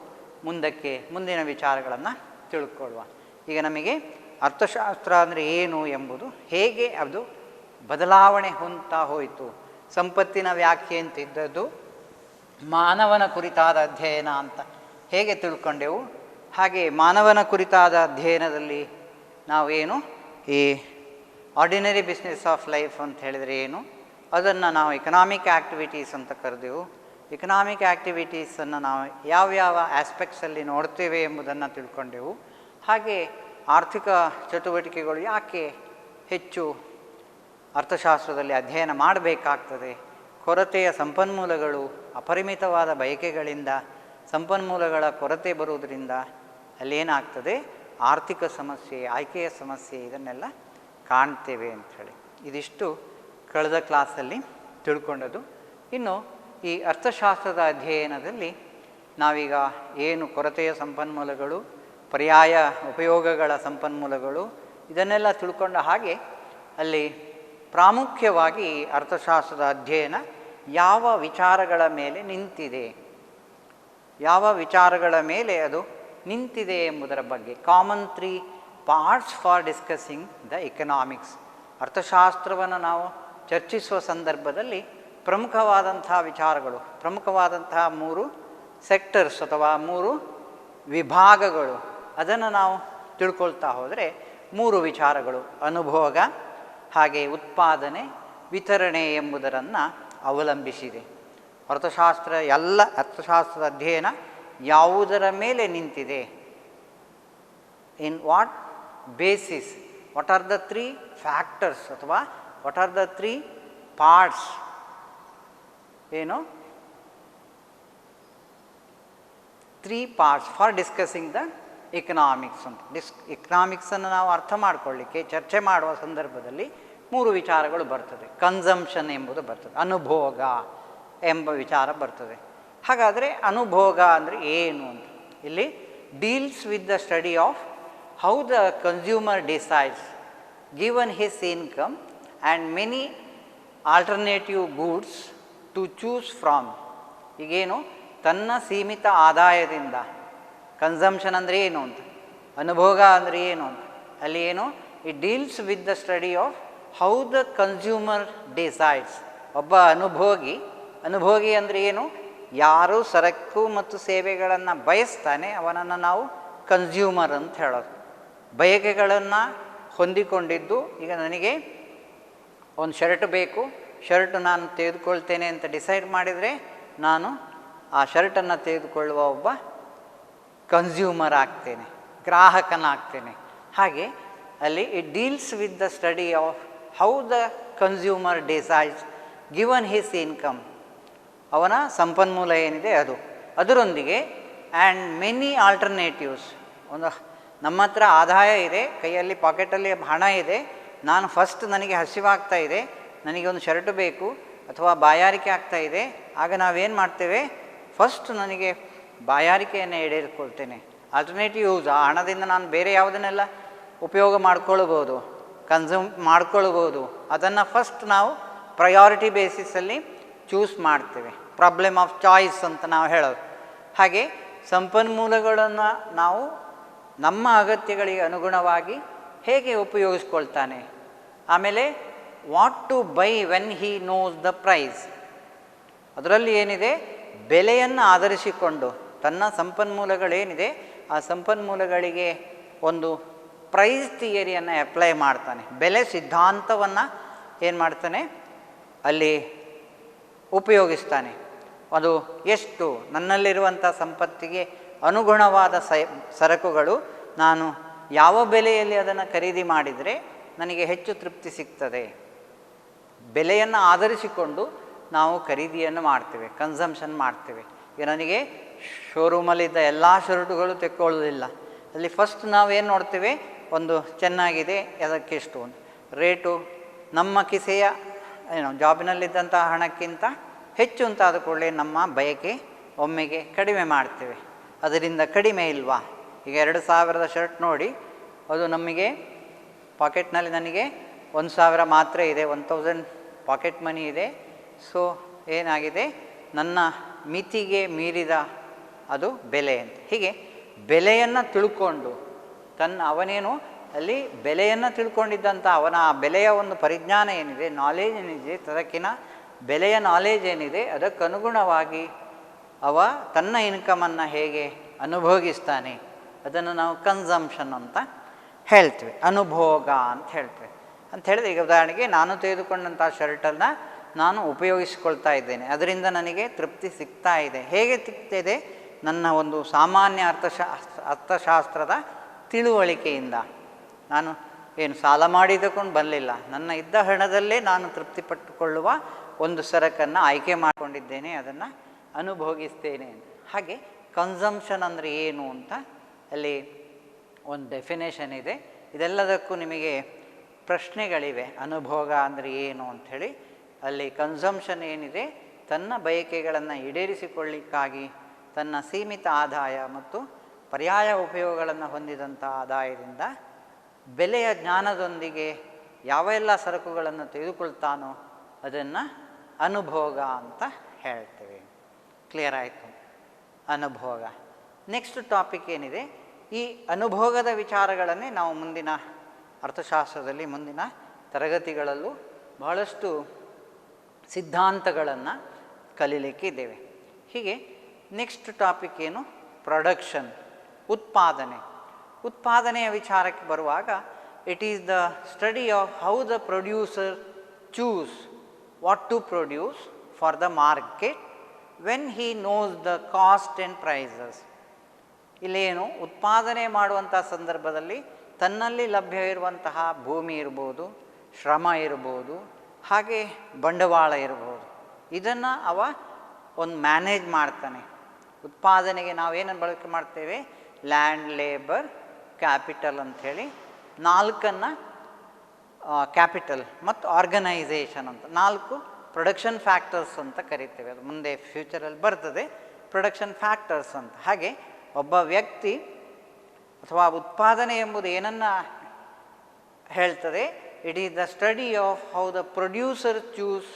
ಮುಂದಿನ ವಿಚಾರಗಳನ್ನು ತಿಳ್ಕೊಳ್ಳುವ. ಈಗ ನಮಗೆ ಅರ್ಥಶಾಸ್ತ್ರ ಅಂದರೆ ಏನು ಎಂಬುದು, ಹೇಗೆ ಅದು ಬದಲಾವಣೆ ಹೊಂದ್ತಾ ಹೋಯಿತು. ಸಂಪತ್ತಿನ ವ್ಯಾಖ್ಯೆ ಅಂತಿದ್ದದ್ದು ಮಾನವನ ಕುರಿತಾದ ಅಧ್ಯಯನ ಅಂತ ಹೇಗೆ ತಿಳ್ಕೊಂಡೆವು, ಹಾಗೆ ಮಾನವನ ಕುರಿತಾದ ಅಧ್ಯಯನದಲ್ಲಿ ನಾವೇನು ಈ ಆರ್ಡಿನರಿ ಬಿಸ್ನೆಸ್ ಆಫ್ ಲೈಫ್ ಅಂತ ಹೇಳಿದರೆ ಏನು, ಅದನ್ನು ನಾವು ಎಕನಾಮಿಕ್ ಆ್ಯಕ್ಟಿವಿಟೀಸ್ ಅಂತ ಕರೆದೆವು. ಎಕನಾಮಿಕ್ ಆ್ಯಕ್ಟಿವಿಟೀಸನ್ನು ನಾವು ಯಾವ್ಯಾವ ಆಸ್ಪೆಕ್ಟ್ಸಲ್ಲಿ ನೋಡ್ತೇವೆ ಎಂಬುದನ್ನು ತಿಳ್ಕೊಂಡೆವು. ಹಾಗೆ ಆರ್ಥಿಕ ಚಟುವಟಿಕೆಗಳು ಯಾಕೆ ಹೆಚ್ಚು ಅರ್ಥಶಾಸ್ತ್ರದಲ್ಲಿ ಅಧ್ಯಯನ ಮಾಡಬೇಕಾಗ್ತದೆ, ಕೊರತೆಯ ಸಂಪನ್ಮೂಲಗಳು, ಅಪರಿಮಿತವಾದ ಬಯಕೆಗಳಿಂದ ಸಂಪನ್ಮೂಲಗಳ ಕೊರತೆ ಬರುವುದರಿಂದ ಅಲ್ಲೇನಾಗ್ತದೆ, ಆರ್ಥಿಕ ಸಮಸ್ಯೆ, ಆಯ್ಕೆಯ ಸಮಸ್ಯೆ, ಇದನ್ನೆಲ್ಲ ಕಾಣ್ತೇವೆ ಅಂಥೇಳಿ. ಇದಿಷ್ಟು ಕಳೆದ ಕ್ಲಾಸಲ್ಲಿ ತಿಳ್ಕೊಂಡದ್ದು. ಇನ್ನು ಈ ಅರ್ಥಶಾಸ್ತ್ರದ ಅಧ್ಯಯನದಲ್ಲಿ ನಾವೀಗ ಏನು ಕೊರತೆಯ ಸಂಪನ್ಮೂಲಗಳು, ಪರ್ಯಾಯ ಉಪಯೋಗಗಳ ಸಂಪನ್ಮೂಲಗಳು, ಇದನ್ನೆಲ್ಲ ತಿಳ್ಕೊಂಡ ಹಾಗೆ ಅಲ್ಲಿ ಪ್ರಾಮುಖ್ಯವಾಗಿ ಅರ್ಥಶಾಸ್ತ್ರದ ಅಧ್ಯಯನ ಯಾವ ವಿಚಾರಗಳ ಮೇಲೆ ನಿಂತಿದೆ, ಯಾವ ವಿಚಾರಗಳ ಮೇಲೆ ಅದು ನಿಂತಿದೆ ಎಂಬುದರ ಬಗ್ಗೆ. Common 3 parts for discussing the economics. ಅರ್ಥಶಾಸ್ತ್ರವನ್ನು ನಾವು ಚರ್ಚಿಸುವ ಸಂದರ್ಭದಲ್ಲಿ ಪ್ರಮುಖವಾದಂಥ ವಿಚಾರಗಳು, ಪ್ರಮುಖವಾದಂತಹ 3 ಸೆಕ್ಟರ್ಸ್ ಅಥವಾ 3 ವಿಭಾಗಗಳು, ಅದನ್ನು ನಾವು ತಿಳ್ಕೊಳ್ತಾ ಹೋದರೆ 3 ವಿಚಾರಗಳು, ಅನುಭೋಗ, ಹಾಗೆ ಉತ್ಪಾದನೆ, ವಿತರಣೆ ಎಂಬುದನ್ನು ಅವಲಂಬಿಸಿದೆ. ಅರ್ಥಶಾಸ್ತ್ರದ ಅಧ್ಯಯನ ಯಾವುದರ ಮೇಲೆ ನಿಂತಿದೆ, in what basis, what are the 3 factors ಅಥವಾ ವಾಟ್ ಆರ್ ದ 3 ಪಾರ್ಟ್ಸ್ ಏನು 3 parts for discussing the economics ಅಂತ. ಎಕನಾಮಿಕ್ಸನ್ನು ನಾವು ಅರ್ಥ ಮಾಡಿಕೊಳ್ಳಿಕ್ಕೆ ಚರ್ಚೆ ಮಾಡುವ ಸಂದರ್ಭದಲ್ಲಿ 3 ವಿಚಾರಗಳು ಬರ್ತದೆ. ಕನ್ಸಂಪ್ಷನ್ ಎಂಬುದು ಬರ್ತದೆ, ಅನುಭೋಗ ಎಂಬ ವಿಚಾರ ಬರ್ತದೆ. ಹಾಗಾದರೆ ಅನುಭೋಗ ಅಂದರೆ ಏನು ಅಂತ ಇಲ್ಲಿ deals with the study of how the consumer decides given his income and many alternative goods to choose from. ಈಗೇನು ತನ್ನ ಸೀಮಿತ ಆದಾಯದಿಂದ, ಕನ್ಸಂಪ್ಷನ್ ಅಂದರೆ ಏನು ಅಂತ, ಅನುಭೋಗ ಅಂದರೆ ಏನು ಅಂತ, ಅಲ್ಲಿ ಏನು it deals with the study of how the consumer decides. ಒಬ್ಬ ಅನುಭೋಗಿ ಅಂದರೆ ಏನು, ಯಾರು ಸರಕು ಮತ್ತು ಸೇವೆಗಳನ್ನು ಬಯಸ್ತಾನೆ ಅವನನ್ನು ನಾವು ಕನ್ಸ್ಯೂಮರ್ ಅಂತ ಹೇಳೋದು. ಬಯಕೆಗಳನ್ನು ಹೊಂದಿಕೊಂಡಿದ್ದು, ಈಗ ನನಗೆ ಒಂದು ಶರ್ಟ್ ಬೇಕು, ಶರ್ಟ್ ನಾನು ತೆಗೆದುಕೊಳ್ತೇನೆ ಅಂತ ಡಿಸೈಡ್ ಮಾಡಿದರೆ ನಾನು ಆ ಶರ್ಟನ್ನು ತೆಗೆದುಕೊಳ್ಳುವ ಒಬ್ಬ ಕನ್ಸ್ಯೂಮರ್ ಆಗ್ತೇನೆ, ಗ್ರಾಹಕನಾಗ್ತೇನೆ. ಹಾಗೆ ಅಲ್ಲಿ it deals with the study of how the consumer decides given his income, ಅವನ ಸಂಪನ್ಮೂಲ ಏನಿದೆ ಅದು, ಅದರೊಂದಿಗೆ ಆ್ಯಂಡ್ ಮೆನಿ ಆಲ್ಟರ್ನೇಟಿವ್ಸ್. ಒಂದು ನಮ್ಮ ಹತ್ರ ಆದಾಯ ಇದೆ, ಕೈಯಲ್ಲಿ ಪಾಕೆಟಲ್ಲಿ ಹಣ ಇದೆ, ನಾನು ಫಸ್ಟ್ ನನಗೆ ಹಸಿವಾಗ್ತಾ ಇದೆ, ನನಗೆ ಒಂದು ಶರ್ಟ್ ಬೇಕು ಅಥವಾ ಬಾಯಾರಿಕೆ ಆಗ್ತಾ ಇದೆ, ಆಗ ನಾವೇನು ಮಾಡ್ತೇವೆ, ಫಸ್ಟ್ ನನಗೆ ಬಾಯಾರಿಕೆಯನ್ನು ಈಡೇರಿಸ್ಕೊಳ್ತೇನೆ. ಆಲ್ಟರ್ನೇಟಿವ್ ಯೂಸ್, ಆ ಹಣದಿಂದ ನಾನು ಬೇರೆ ಯಾವುದನ್ನೆಲ್ಲ ಉಪಯೋಗ ಮಾಡ್ಕೊಳ್ಬೋದು, ಕನ್ಸ್ಯೂಮ್ ಮಾಡ್ಕೊಳ್ಬೋದು, ಅದನ್ನು ಫಸ್ಟ್ ನಾವು ಪ್ರಯಾರಿಟಿ ಬೇಸಿಸಲ್ಲಿ ಚೂಸ್ ಮಾಡ್ತೇವೆ. ಪ್ರಾಬ್ಲಮ್ ಆಫ್ ಚಾಯ್ಸ್ ಅಂತ ನಾವು ಹೇಳೋದು. ಹಾಗೆ ಸಂಪನ್ಮೂಲಗಳನ್ನು ನಾವು ನಮ್ಮ ಅಗತ್ಯಗಳಿಗೆ ಅನುಗುಣವಾಗಿ ಹೇಗೆ ಉಪಯೋಗಿಸ್ಕೊಳ್ತಾನೆ. ಆಮೇಲೆ what to buy when he knows the price, ಅದರಲ್ಲಿ ಏನಿದೆ ಬೆಲೆಯನ್ನು ಆಧರಿಸಿಕೊಂಡು ತನ್ನ ಸಂಪನ್ಮೂಲಗಳೇನಿದೆ ಆ ಸಂಪನ್ಮೂಲಗಳಿಗೆ ಒಂದು ಪ್ರೈಸ್ ಥಿಯರಿಯನ್ನು ಅಪ್ಲೈ ಮಾಡ್ತಾನೆ. ಬೆಲೆ ಸಿದ್ಧಾಂತವನ್ನು ಏನು ಮಾಡ್ತಾನೆ ಅಲ್ಲಿ ಉಪಯೋಗಿಸ್ತಾನೆ. ಅದು ಎಷ್ಟು ನನ್ನಲ್ಲಿರುವಂಥ ಸಂಪತ್ತಿಗೆ ಅನುಗುಣವಾದ ಸರಕುಗಳು ನಾನು ಯಾವ ಬೆಲೆಯಲ್ಲಿ ಅದನ್ನು ಖರೀದಿ ಮಾಡಿದರೆ ನನಗೆ ಹೆಚ್ಚು ತೃಪ್ತಿ ಸಿಗ್ತದೆ. ಬೆಲೆಯನ್ನು ಆಧರಿಸಿಕೊಂಡು ನಾವು ಖರೀದಿಯನ್ನು ಮಾಡ್ತೇವೆ, ಕನ್ಸಂಪ್ಷನ್ ಮಾಡ್ತೇವೆ. ಈಗ ನನಗೆ ಶೋರೂಮಲ್ಲಿದ್ದ ಎಲ್ಲ ಶರ್ಟುಗಳು ತೆಕ್ಕೊಳ್ಳೋದಿಲ್ಲ. ಅಲ್ಲಿ ಫಸ್ಟ್ ನಾವೇನು ನೋಡ್ತೇವೆ, ಒಂದು ಚೆನ್ನಾಗಿದೆ, ಅದಕ್ಕೆ ಎಷ್ಟು ಒಂದು ರೇಟು ನಮ್ಮ ಕಿಸೆಯ ಜಾಬಿನಲ್ಲಿದ್ದಂಥ ಹಣಕ್ಕಿಂತ ಹೆಚ್ಚು ಅಂತ ಆದ ಕೂಡಲೇ ನಮ್ಮ ಬಯಕೆ ಒಮ್ಮೆಗೆ ಕಡಿಮೆ ಮಾಡ್ತೇವೆ. ಅದರಿಂದ ಕಡಿಮೆ ಇಲ್ವಾ, ಈಗ 2000ದ ಶರ್ಟ್ ನೋಡಿ, ಅದು ನಮಗೆ ಪಾಕೆಟ್ನಲ್ಲಿ ನನಗೆ 1000 ಮಾತ್ರ ಇದೆ, 1000 ಪಾಕೆಟ್ ಮನಿ ಇದೆ. ಸೊ ಏನಾಗಿದೆ, ನನ್ನ ಮಿತಿಗೆ ಮೀರಿದ ಅದು ಬೆಲೆ ಅಂತ. ಹೀಗೆ ಬೆಲೆಯನ್ನು ತಿಳ್ಕೊಂಡು ಅವನೇನು ಅಲ್ಲಿ ಬೆಲೆಯನ್ನು ತಿಳ್ಕೊಂಡಿದ್ದಂಥ ಅವನ ಆ ಬೆಲೆಯ ಒಂದು ಪರಿಜ್ಞಾನ ಏನಿದೆ, ನಾಲೇಜ್ ಏನಿದೆ, ಅದಕ್ಕಿಂತ ಬೆಲೆಯ ನಾಲೇಜ್ ಏನಿದೆ ಅದಕ್ಕನುಗುಣವಾಗಿ ಅವ ತನ್ನ ಇನ್ಕಮನ್ನು ಹೇಗೆ ಅನುಭೋಗಿಸ್ತಾನೆ ಅದನ್ನು ನಾವು ಕನ್ಸಂಪ್ಷನ್ ಅಂತ ಹೇಳ್ತೀವಿ, ಅನುಭೋಗ ಅಂತ ಹೇಳ್ತೇವೆ. ಅಂತ ಹೇಳಿದ್ರೆ ಈಗ ಉದಾಹರಣೆಗೆ ನಾನು ತೆಗೆದುಕೊಂಡಂಥ ಶರ್ಟನ್ನು ನಾನು ಉಪಯೋಗಿಸ್ಕೊಳ್ತಾ ಇದ್ದೇನೆ, ಅದರಿಂದ ನನಗೆ ತೃಪ್ತಿ ಸಿಗ್ತಾ ಇದೆ. ಹೇಗೆ ಸಿಗ್ತಿದೆ, ನನ್ನ ಒಂದು ಸಾಮಾನ್ಯ ಅರ್ಥಶಾಸ್ತ್ರದ ತಿಳುವಳಿಕೆಯಿಂದ. ನಾನು ಏನು ಸಾಲ ಮಾಡಿ ತಗೊಂಡು ಬರಲಿಲ್ಲ, ನನ್ನ ಇದ್ದ ಹಣದಲ್ಲೇ ನಾನು ತೃಪ್ತಿಪಟ್ಟುಕೊಳ್ಳುವ ಒಂದು ಸರಕನ್ನು ಆಯ್ಕೆ ಮಾಡಿಕೊಂಡಿದ್ದೇನೆ, ಅದನ್ನು ಅನುಭೋಗಿಸ್ತೇನೆ ಅಂತ. ಹಾಗೆ ಕನ್ಸಂಪ್ಷನ್ ಅಂದರೆ ಏನು ಅಂತ ಅಲ್ಲಿ ಒಂದು ಡೆಫಿನೇಷನ್ ಇದೆ. ಇದೆಲ್ಲದಕ್ಕೂ ನಿಮಗೆ ಪ್ರಶ್ನೆಗಳಿವೆ. ಅನುಭೋಗ ಅಂದರೆ ಏನು ಅಂಥೇಳಿ, ಅಲ್ಲಿ ಕನ್ಸಂಪ್ಷನ್ ಏನಿದೆ, ತನ್ನ ಬಯಕೆಗಳನ್ನು ಈಡೇರಿಸಿಕೊಳ್ಳಿಕ್ಕಾಗಿ ತನ್ನ ಸೀಮಿತ ಆದಾಯ ಮತ್ತು ಪರ್ಯಾಯ ಉಪಯೋಗಗಳನ್ನು ಹೊಂದಿದಂಥ ಆದಾಯದಿಂದ ಬೆಲೆಯ ಜ್ಞಾನದೊಂದಿಗೆ ಯಾವೆಲ್ಲ ಸರಕುಗಳನ್ನು ತೆಗೆದುಕೊಳ್ತಾನೋ ಅದನ್ನು ಅನುಭೋಗ ಅಂತ ಹೇಳ್ತೇವೆ. ಕ್ಲಿಯರ್ ಆಯಿತು ಅನುಭೋಗ. ನೆಕ್ಸ್ಟ್ ಟಾಪಿಕ್ ಏನಿದೆ, ಈ ಅನುಭೋಗದ ವಿಚಾರಗಳನ್ನೇ ನಾವು ಮುಂದಿನ ಅರ್ಥಶಾಸ್ತ್ರದಲ್ಲಿ ಮುಂದಿನ ತರಗತಿಗಳಲ್ಲೂ ಬಹಳಷ್ಟು ಸಿದ್ಧಾಂತಗಳನ್ನು ಕಲೀಲಿಕ್ಕೆ ಇದ್ದೇವೆ. ಹೀಗೆ ನೆಕ್ಸ್ಟ್ ಟಾಪಿಕ್ ಏನು, ಪ್ರೊಡಕ್ಷನ್, ಉತ್ಪಾದನೆ. ಉತ್ಪಾದನೆಯ ವಿಚಾರಕ್ಕೆ ಬರುವಾಗ it is the study of how the producer choose what to produce for the market when he knows the cost and prices. ಇಲ್ಲೇನು ಉತ್ಪಾದನೆ ಮಾಡುವಂಥ ಸಂದರ್ಭದಲ್ಲಿ ತನ್ನಲ್ಲಿ ಲಭ್ಯವಿರುವಂತಹ ಭೂಮಿ ಇರ್ಬೋದು, ಶ್ರಮ ಇರ್ಬೋದು, ಹಾಗೆ ಬಂಡವಾಳ ಇರ್ಬೋದು, ಇದನ್ನು ಅವ ಒಂದು ಮ್ಯಾನೇಜ್ ಮಾಡ್ತಾನೆ. ಉತ್ಪಾದನೆಗೆ ನಾವೇನನ್ನು ಬಳಕೆ ಮಾಡ್ತೇವೆ? ಲ್ಯಾಂಡ್, ಲೇಬರ್, ಕ್ಯಾಪಿಟಲ್ ಅಂಥೇಳಿ 4 ಕ್ಯಾಪಿಟಲ್ ಮತ್ತು ಆರ್ಗನೈಸೇಷನ್ ಅಂತ 4 ಪ್ರೊಡಕ್ಷನ್ ಫ್ಯಾಕ್ಟರ್ಸ್ ಅಂತ ಕರಿತೇವೆ. ಅದು ಮುಂದೆ ಫ್ಯೂಚರಲ್ಲಿ ಬರ್ತದೆ ಪ್ರೊಡಕ್ಷನ್ ಫ್ಯಾಕ್ಟರ್ಸ್ ಅಂತ. ಹಾಗೆ ಒಬ್ಬ ವ್ಯಕ್ತಿ ಅಥವಾ ಉತ್ಪಾದನೆ ಎಂಬುದು ಏನನ್ನು ಹೇಳ್ತದೆ? It is the study of how the producer choose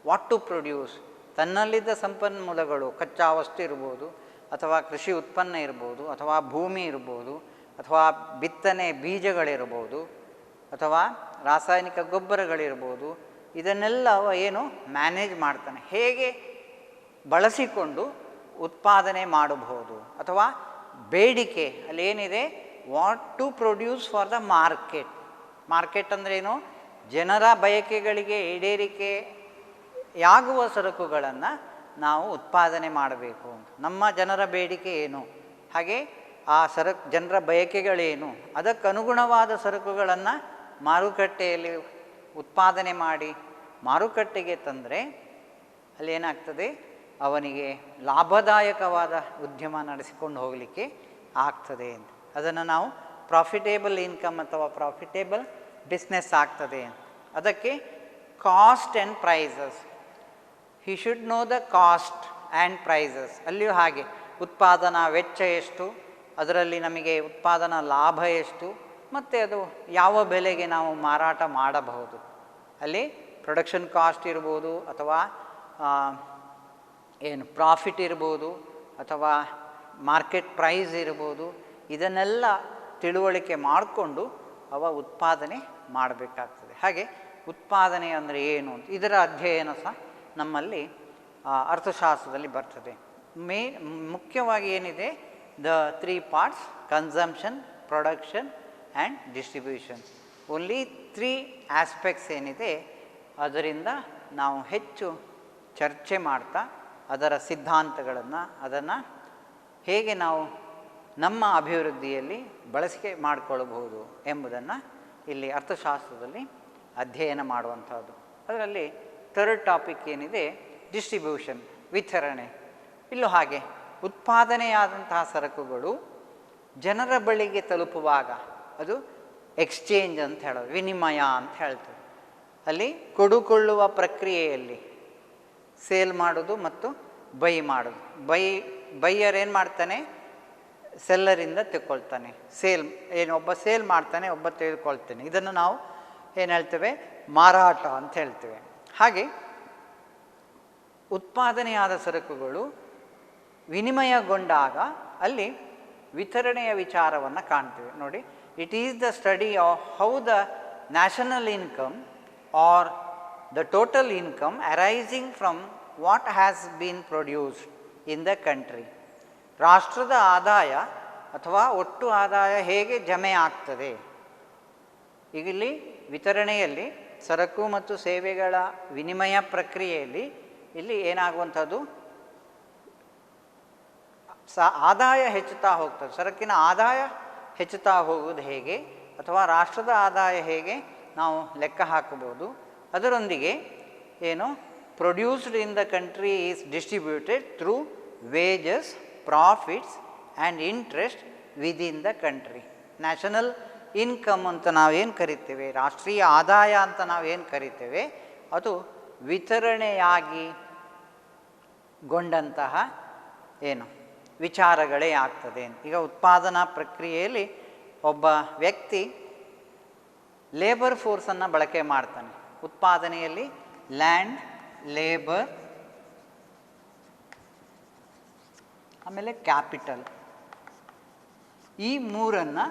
what to produce. ತನ್ನಲ್ಲಿದ್ದ ಸಂಪನ್ಮೂಲಗಳು, ಕಚ್ಚಾ ವಸ್ತು ಇರ್ಬೋದು, ಅಥವಾ ಕೃಷಿ ಉತ್ಪನ್ನ ಇರ್ಬೋದು, ಅಥವಾ ಭೂಮಿ ಇರ್ಬೋದು, ಅಥವಾ ಬಿತ್ತನೆ ಬೀಜಗಳಿರ್ಬೋದು, ಅಥವಾ ರಾಸಾಯನಿಕ ಗೊಬ್ಬರಗಳಿರ್ಬೋದು, ಇದನ್ನೆಲ್ಲ ಏನು ಮ್ಯಾನೇಜ್ ಮಾಡ್ತಾನೆ, ಹೇಗೆ ಬಳಸಿಕೊಂಡು ಉತ್ಪಾದನೆ ಮಾಡಬಹುದು. ಅಥವಾ ಬೇಡಿಕೆ ಅಲ್ಲಿ ಏನಿದೆ, what to produce for the market. Market ಅಂದ್ರೇನು? ಜನರ ಬಯಕೆಗಳಿಗೆ ಈಡೇರಿಕೆಯಾಗುವ ಸರಕುಗಳನ್ನು ನಾವು ಉತ್ಪಾದನೆ ಮಾಡಬೇಕು ಅಂತ. ನಮ್ಮ ಜನರ ಬೇಡಿಕೆ ಏನು, ಹಾಗೆ ಆ ಜನರ ಬಯಕೆಗಳೇನು, ಅದಕ್ಕನುಗುಣವಾದ ಸರಕುಗಳನ್ನು ಮಾರುಕಟ್ಟೆಯಲ್ಲಿ ಉತ್ಪಾದನೆ ಮಾಡಿ ಮಾರುಕಟ್ಟೆಗೆ ತಂದರೆ ಅಲ್ಲಿ ಏನಾಗ್ತದೆ? ಅವನಿಗೆ ಲಾಭದಾಯಕವಾದ ಉದ್ಯಮ ನಡೆಸಿಕೊಂಡು ಹೋಗಲಿಕ್ಕೆ ಆಗ್ತದೆ ಅಂತ. ಅದನ್ನು ನಾವು ಪ್ರಾಫಿಟೇಬಲ್ ಇನ್ಕಮ್ ಅಥವಾ ಪ್ರಾಫಿಟೇಬಲ್ ಬಿಸ್ನೆಸ್ ಆಗ್ತದೆ ಅಂತ. ಅದಕ್ಕೆ cost and prices, he should know the cost and prices. ಅಲ್ಲಿಯೂ ಹಾಗೆ ಉತ್ಪಾದನಾ ವೆಚ್ಚ ಎಷ್ಟು, ಅದರಲ್ಲಿ ನಮಗೆ ಉತ್ಪಾದನಾ ಲಾಭ ಎಷ್ಟು, ಮತ್ತು ಅದು ಯಾವ ಬೆಲೆಗೆ ನಾವು ಮಾರಾಟ ಮಾಡಬಹುದು. ಅಲ್ಲಿ ಪ್ರೊಡಕ್ಷನ್ ಕಾಸ್ಟ್ ಇರ್ಬೋದು, ಅಥವಾ ಏನು ಪ್ರಾಫಿಟ್ ಇರ್ಬೋದು, ಅಥವಾ ಮಾರ್ಕೆಟ್ ಪ್ರೈಸ್ ಇರ್ಬೋದು. ಇದನ್ನೆಲ್ಲ ತಿಳುವಳಿಕೆ ಮಾಡಿಕೊಂಡು ಅವ ಉತ್ಪಾದನೆ ಮಾಡಬೇಕಾಗ್ತದೆ. ಹಾಗೆ ಉತ್ಪಾದನೆ ಅಂದರೆ ಏನು ಅಂತ ಇದರ ಅಧ್ಯಯನ ಸಹ ನಮ್ಮಲ್ಲಿ ಅರ್ಥಶಾಸ್ತ್ರದಲ್ಲಿ ಬರ್ತದೆ. ಮುಖ್ಯವಾಗಿ ಏನಿದೆ? The 3 parts: consumption, production and distribution. Only 3 aspects ಏನಿದೆ ಅದರಿಂದ ನಾವು ಹೆಚ್ಚು ಚರ್ಚೆ ಮಾಡ್ತಾ ಅದರ ಸಿದ್ಧಾಂತಗಳನ್ನು, ಅದನ್ನು ಹೇಗೆ ನಾವು ನಮ್ಮ ಅಭಿವೃದ್ಧಿಯಲ್ಲಿ ಬಳಕೆ ಮಾಡಿಕೊಳ್ಳಬಹುದು ಎಂಬುದನ್ನು ಇಲ್ಲಿ ಅರ್ಥಶಾಸ್ತ್ರದಲ್ಲಿ ಅಧ್ಯಯನ ಮಾಡುವಂಥದ್ದು. ಅದರಲ್ಲಿ 3rd ಟಾಪಿಕ್ ಏನಿದೆ, ಡಿಸ್ಟ್ರಿಬ್ಯೂಷನ್, ವಿತರಣೆ. ಇಲ್ಲೂ ಹಾಗೆ ಉತ್ಪಾದನೆಯಾದಂತಹ ಸರಕುಗಳು ಜನರ ಬಳಿಗೆ ತಲುಪುವಾಗ ಅದು ಎಕ್ಸ್ಚೇಂಜ್ ಅಂತ ಹೇಳೋದು, ವಿನಿಮಯ ಅಂತ ಹೇಳ್ತೇವೆ. ಅಲ್ಲಿ ಕೊಡುಕೊಳ್ಳುವ ಪ್ರಕ್ರಿಯೆಯಲ್ಲಿ ಸೇಲ್ ಮಾಡೋದು ಮತ್ತು ಬೈ ಮಾಡೋದು. ಬೈಯರ್ ಏನು ಮಾಡ್ತಾನೆ? ಸೆಲ್ಲರಿಂದ ತೆಕ್ಕೊಳ್ತಾನೆ. ಒಬ್ಬ ಸೇಲ್ ಮಾಡ್ತಾನೆ, ಒಬ್ಬ ತೆಗೆದುಕೊಳ್ತಾನೆ. ಇದನ್ನು ನಾವು ಏನು ಹೇಳ್ತೇವೆ? ಮಾರಾಟ ಅಂತ ಹೇಳ್ತೇವೆ. ಹಾಗೆ ಉತ್ಪಾದನೆಯಾದ ಸರಕುಗಳು ವಿನಿಮಯಗೊಂಡಾಗ ಅಲ್ಲಿ ವಿತರಣೆಯ ವಿಚಾರವನ್ನು ಕಾಣ್ತೇವೆ. ನೋಡಿ, it is the study of how the national income are the total income arising from what has been produced in the country. ರಾಷ್ಟ್ರದ ಆದಾಯ ಅಥವಾ ಒಟ್ಟು ಆದಾಯ ಹೇಗೆ ಜಮೆ ಆಗ್ತದೆ. ಈಗ ಇಲ್ಲಿ ವಿತರಣೆಯಲ್ಲಿ ಸರಕು ಮತ್ತು ಸೇವೆಗಳ ವಿನಿಮಯ ಪ್ರಕ್ರಿಯೆಯಲ್ಲಿ ಇಲ್ಲಿ ಏನಾಗುವಂಥದ್ದು? ಆದಾಯ ಹೆಚ್ಚುತ್ತಾ ಹೋಗ್ತದೆ. ಸರಕಿನ ಆದಾಯ ಹೆಚ್ಚುತ್ತಾ ಹೋಗುವುದು ಹೇಗೆ, ಅಥವಾ ರಾಷ್ಟ್ರದ ಆದಾಯ ಹೇಗೆ ನಾವು ಲೆಕ್ಕ ಹಾಕಬಹುದು. ಅದರೊಂದಿಗೆ ಏನು? Produced in the country is distributed through wages, profits and interest within the country. National income ಅಂತ ನಾವೇನು ಕರಿತೇವೆ, ರಾಷ್ಟ್ರೀಯ ಆದಾಯ ಅಂತ ನಾವೇನು ಕರಿತೇವೆ, ಅದು ವಿತರಣೆಯಾಗಿ ಗೊಂಡಂತಹ ಏನು ವಿಚಾರಗಳೇ ಆಗ್ತದೆ. ಈಗ ಉತ್ಪಾದನಾ ಪ್ರಕ್ರಿಯೆಯಲ್ಲಿ ಒಬ್ಬ ವ್ಯಕ್ತಿ ಲೇಬರ್ ಫೋರ್ಸನ್ನು ಬಳಕೆ ಮಾಡ್ತಾನೆ. ಉತ್ಪಾದನೆಯಲ್ಲಿ ಲ್ಯಾಂಡ್, ಲೇಬರ್, ಆಮೇಲೆ ಕ್ಯಾಪಿಟಲ್, ಈ 3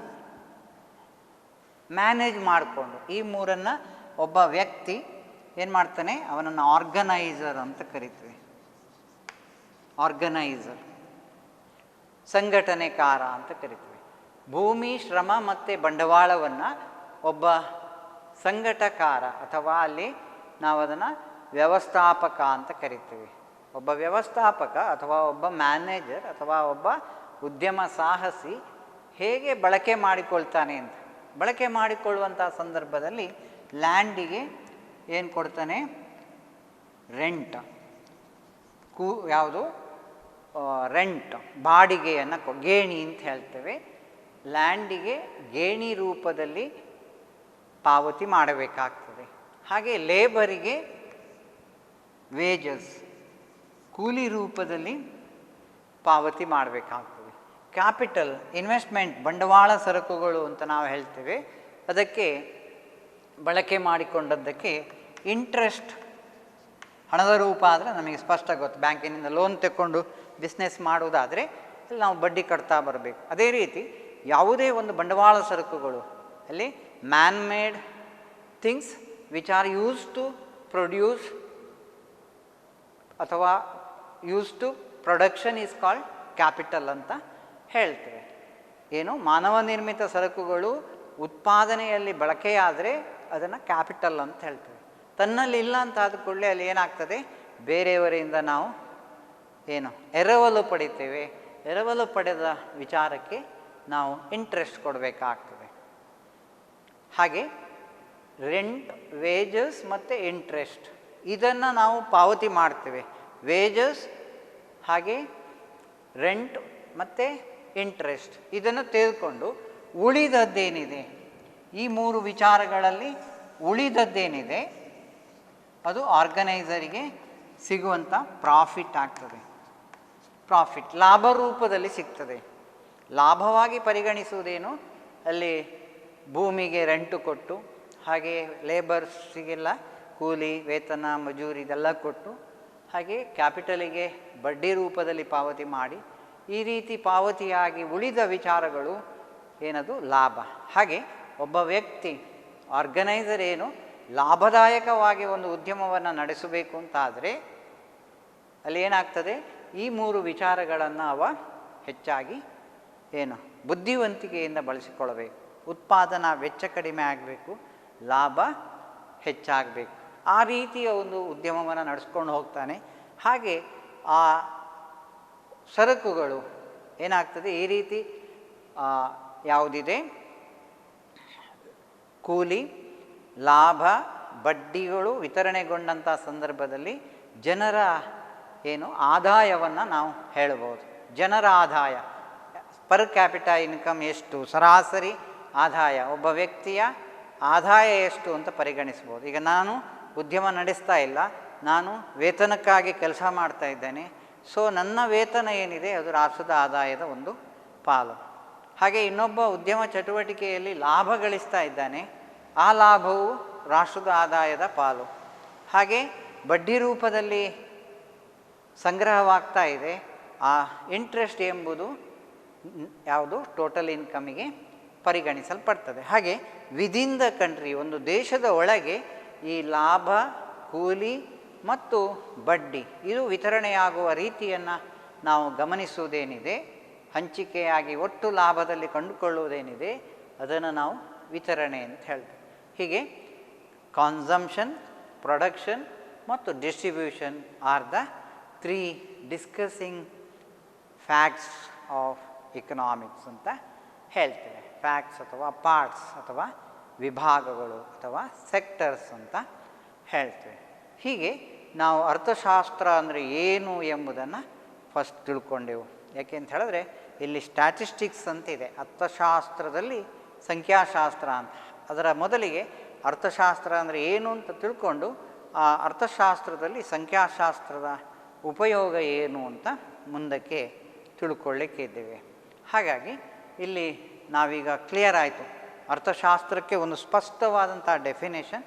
ಮ್ಯಾನೇಜ್ ಮಾಡಿಕೊಂಡು, ಈ 3 ಒಬ್ಬ ವ್ಯಕ್ತಿ ಏನು ಮಾಡ್ತಾನೆ? ಅವನನ್ನು ಆರ್ಗನೈಸರ್ ಅಂತ ಕರಿತೀವಿ. ಆರ್ಗನೈಸರ್, ಸಂಘಟನೆಕಾರ ಅಂತ ಕರಿತೀವಿ. ಭೂಮಿ, ಶ್ರಮ ಮತ್ತು ಬಂಡವಾಳವನ್ನು ಒಬ್ಬ ಸಂಘಟಕಾರ ಅಥವಾ ಅಲ್ಲಿ ನಾವು ಅದನ್ನು ವ್ಯವಸ್ಥಾಪಕ ಅಂತ ಕರಿತೀವಿ. ಒಬ್ಬ ವ್ಯವಸ್ಥಾಪಕ ಅಥವಾ ಒಬ್ಬ ಮ್ಯಾನೇಜರ್ ಅಥವಾ ಒಬ್ಬ ಉದ್ಯಮ ಸಾಹಸಿ ಹೇಗೆ ಬಳಕೆ ಮಾಡಿಕೊಳ್ತಾನೆ ಅಂತ. ಬಳಕೆ ಮಾಡಿಕೊಳ್ಳುವಂಥ ಸಂದರ್ಭದಲ್ಲಿ ಲ್ಯಾಂಡಿಗೆ ಏನು ಕೊಡ್ತಾನೆ? ರೆಂಟ್. ಯಾವುದು? ರೆಂಟ್ ಬಾಡಿಗೆಯನ್ನು ಗೇಣಿ ಅಂತ ಹೇಳ್ತೇವೆ. ಲ್ಯಾಂಡಿಗೆ ಗೇಣಿ ರೂಪದಲ್ಲಿ ಪಾವತಿ ಮಾಡಬೇಕಾಗ್ತದೆ. ಹಾಗೆ ಲೇಬರಿಗೆ ವೇಜಸ್ ಕೂಲಿ ರೂಪದಲ್ಲಿ ಪಾವತಿ ಮಾಡಬೇಕಾಗ್ತದೆ. ಕ್ಯಾಪಿಟಲ್ ಇನ್ವೆಸ್ಟ್ಮೆಂಟ್ ಬಂಡವಾಳ ಸರಕುಗಳು ಅಂತ ನಾವು ಹೇಳ್ತೇವೆ. ಅದಕ್ಕೆ ಬಳಕೆ ಮಾಡಿಕೊಂಡದ್ದಕ್ಕೆ ಇಂಟ್ರೆಸ್ಟ್ ಹಣದ ರೂಪ ಆದರೆ ನಮಗೆ ಸ್ಪಷ್ಟ ಗೊತ್ತು. ಬ್ಯಾಂಕಿನಿಂದ ಲೋನ್ ತೆಕ್ಕೊಂಡು ಬಿಸ್ನೆಸ್ ಮಾಡುವುದಾದರೆ ಅಲ್ಲಿ ನಾವು ಬಡ್ಡಿ ಕಟ್ತಾ ಬರಬೇಕು. ಅದೇ ರೀತಿ ಯಾವುದೇ ಒಂದು ಬಂಡವಾಳ ಸರಕುಗಳು ಅಲ್ಲಿ man made things which are use to produce ಅಥವಾ use to production is called capital ಅಂತ ಹೇಳ್ತೇವೆ. ಏನು ಮಾನವ ನಿರ್ಮಿತ ಸರಕುಗಳು ಉತ್ಪಾದನೆಯಲ್ಲಿ ಬಳಕೆಯಾದರೆ ಅದನ್ನು ಕ್ಯಾಪಿಟಲ್ ಅಂತ ಹೇಳ್ತೇವೆ. ತನ್ನಲ್ಲಿ ಇಲ್ಲ ಅಂತ ಆದ ಕೂಡಲೇ ಅಲ್ಲಿ ಏನಾಗ್ತದೆ, ಬೇರೆಯವರಿಂದ ನಾವು ಏನು ಎರವಲು ಪಡಿತೇವೆ. ಎರವಲು ಪಡೆದ ವಿಚಾರಕ್ಕೆ ನಾವು ಇಂಟ್ರೆಸ್ಟ್ ಕೊಡಬೇಕಾಗ್ತದೆ. ಹಾಗೆ ರೆಂಟ್, ವೇಜಸ್ ಮತ್ತು ಇಂಟ್ರೆಸ್ಟ್ ಇದನ್ನು ನಾವು ಪಾವತಿ ಮಾಡ್ತೇವೆ. ವೇಜಸ್ ಹಾಗೆ ರೆಂಟ್ ಮತ್ತು ಇಂಟ್ರೆಸ್ಟ್ ಇದನ್ನು ತೆಗೆದುಕೊಂಡು ಉಳಿದದ್ದೇನಿದೆ, ಈ ಮೂರು ವಿಚಾರಗಳಲ್ಲಿ ಉಳಿದದ್ದೇನಿದೆ ಅದು ಆರ್ಗನೈಸರಿಗೆ ಸಿಗುವಂಥ ಪ್ರಾಫಿಟ್ ಆಗ್ತದೆ. ಪ್ರಾಫಿಟ್ ಲಾಭ ರೂಪದಲ್ಲಿ ಸಿಗ್ತದೆ. ಲಾಭವಾಗಿ ಪರಿಗಣಿಸುವುದೇನು, ಅಲ್ಲಿ ಭೂಮಿಗೆ ರೆಂಟು ಕೊಟ್ಟು, ಹಾಗೆ ಲೇಬರ್ಸಿಗೆಲ್ಲ ಕೂಲಿ, ವೇತನ, ಮಜೂರಿ ಇದೆಲ್ಲ ಕೊಟ್ಟು, ಹಾಗೆ ಕ್ಯಾಪಿಟಲಿಗೆ ಬಡ್ಡಿ ರೂಪದಲ್ಲಿ ಪಾವತಿ ಮಾಡಿ, ಈ ರೀತಿ ಪಾವತಿಯಾಗಿ ಉಳಿದ ವಿಚಾರಗಳು ಏನದು ಲಾಭ. ಹಾಗೆ ಒಬ್ಬ ವ್ಯಕ್ತಿ ಆರ್ಗನೈಸರ್ ಏನು ಲಾಭದಾಯಕವಾಗಿ ಒಂದು ಉದ್ಯಮವನ್ನು ನಡೆಸಬೇಕು ಅಂತಾದರೆ ಅಲ್ಲಿ ಏನಾಗ್ತದೆ, ಈ ಮೂರು ವಿಚಾರಗಳನ್ನು ಅವ ಹೆಚ್ಚಾಗಿ ಏನು ಬುದ್ಧಿವಂತಿಕೆಯಿಂದ ಬಳಸಿಕೊಳ್ಳಬೇಕು. ಉತ್ಪಾದನಾ ವೆಚ್ಚ ಕಡಿಮೆ ಆಗಬೇಕು, ಲಾಭ ಹೆಚ್ಚಾಗಬೇಕು. ಆ ರೀತಿಯ ಒಂದು ಉದ್ಯಮವನ್ನು ನಡೆಸ್ಕೊಂಡು ಹೋಗ್ತಾನೆ. ಹಾಗೆ ಆ ಸರಕುಗಳು ಏನಾಗ್ತದೆ, ಈ ರೀತಿ ಯಾವುದಿದೆ ಕೂಲಿ, ಲಾಭ, ಬಡ್ಡಿಗಳು ವಿತರಣೆಗೊಂಡಂಥ ಸಂದರ್ಭದಲ್ಲಿ ಜನರ ಏನು ಆದಾಯವನ್ನು ನಾವು ಹೇಳ್ಬೋದು. ಜನರ ಆದಾಯ ಪರ್ ಕ್ಯಾಪಿಟಾ ಇನ್ಕಮ್ ಎಷ್ಟು, ಸರಾಸರಿ ಆದಾಯ, ಒಬ್ಬ ವ್ಯಕ್ತಿಯ ಆದಾಯ ಎಷ್ಟು ಅಂತ ಪರಿಗಣಿಸ್ಬೋದು. ಈಗ ನಾನು ಉದ್ಯಮ ನಡೆಸ್ತಾ ಇಲ್ಲ, ನಾನು ವೇತನಕ್ಕಾಗಿ ಕೆಲಸ ಮಾಡ್ತಾ ಇದ್ದೇನೆ. ಸೊ ನನ್ನ ವೇತನ ಏನಿದೆ ಅದು ರಾಷ್ಟ್ರದ ಆದಾಯದ ಒಂದು ಪಾಲು. ಹಾಗೆ ಇನ್ನೊಬ್ಬ ಉದ್ಯಮ ಚಟುವಟಿಕೆಯಲ್ಲಿ ಲಾಭ ಗಳಿಸ್ತಾ ಇದ್ದಾನೆ, ಆ ಲಾಭವು ರಾಷ್ಟ್ರದ ಆದಾಯದ ಪಾಲು. ಹಾಗೆ ಬಡ್ಡಿ ರೂಪದಲ್ಲಿ ಸಂಗ್ರಹವಾಗ್ತಾ ಇದೆ, ಆ ಇಂಟ್ರೆಸ್ಟ್ ಎಂಬುದು ಯಾವುದು ಟೋಟಲ್ ಇನ್ಕಮಿಗೆ ಪರಿಗಣಿಸಲ್ಪಡ್ತದೆ. ಹಾಗೆ ವಿದಿನ್ ದ ಕಂಟ್ರಿ, ಒಂದು ದೇಶದ ಒಳಗೆ ಈ ಲಾಭ, ಕೂಲಿ ಮತ್ತು ಬಡ್ಡಿ ಇದು ವಿತರಣೆಯಾಗುವ ರೀತಿಯನ್ನು ನಾವು ಗಮನಿಸುವುದೇನಿದೆ, ಹಂಚಿಕೆಯಾಗಿ ಒಟ್ಟು ಲಾಭದಲ್ಲಿ ಕಂಡುಕೊಳ್ಳುವುದೇನಿದೆ ಅದನ್ನು ನಾವು ವಿತರಣೆ ಅಂತ ಹೇಳ್ತೇವೆ. ಹೀಗೆ ಕನ್ಸಂಪ್ಷನ್, ಪ್ರೊಡಕ್ಷನ್ ಮತ್ತು distribution are the 3 discussing facts of economics ಅಂತ ಹೇಳ್ತೇವೆ. ಫ್ಯಾಕ್ಟ್ಸ್ ಅಥವಾ ಪಾರ್ಟ್ಸ್ ಅಥವಾ ವಿಭಾಗಗಳು ಅಥವಾ ಸೆಕ್ಟರ್ಸ್ ಅಂತ ಹೇಳ್ತೇವೆ. ಹೀಗೆ ನಾವು ಅರ್ಥಶಾಸ್ತ್ರ ಅಂದರೆ ಏನು ಎಂಬುದನ್ನು ಫಸ್ಟ್ ತಿಳ್ಕೊಂಡೆವು. ಯಾಕೆ ಅಂತ ಹೇಳಿದ್ರೆ ಇಲ್ಲಿ ಸ್ಟ್ಯಾಟಿಸ್ಟಿಕ್ಸ್ ಅಂತಿದೆ, ಅರ್ಥಶಾಸ್ತ್ರದಲ್ಲಿ ಸಂಖ್ಯಾಶಾಸ್ತ್ರ ಅಂತ. ಅದರ ಮೊದಲಿಗೆ ಅರ್ಥಶಾಸ್ತ್ರ ಅಂದರೆ ಏನು ಅಂತ ತಿಳ್ಕೊಂಡು ಆ ಅರ್ಥಶಾಸ್ತ್ರದಲ್ಲಿ ಸಂಖ್ಯಾಶಾಸ್ತ್ರದ ಉಪಯೋಗ ಏನು ಅಂತ ಮುಂದಕ್ಕೆ ತಿಳ್ಕೊಳ್ಳಿಕ್ಕೆ ಇದ್ದೇವೆ. ಹಾಗಾಗಿ ಇಲ್ಲಿ ನಾವೀಗ ಕ್ಲಿಯರ್ ಆಯಿತು, ಅರ್ಥಶಾಸ್ತ್ರಕ್ಕೆ ಒಂದು ಸ್ಪಷ್ಟವಾದಂಥ ಡೆಫಿನೇಷನ್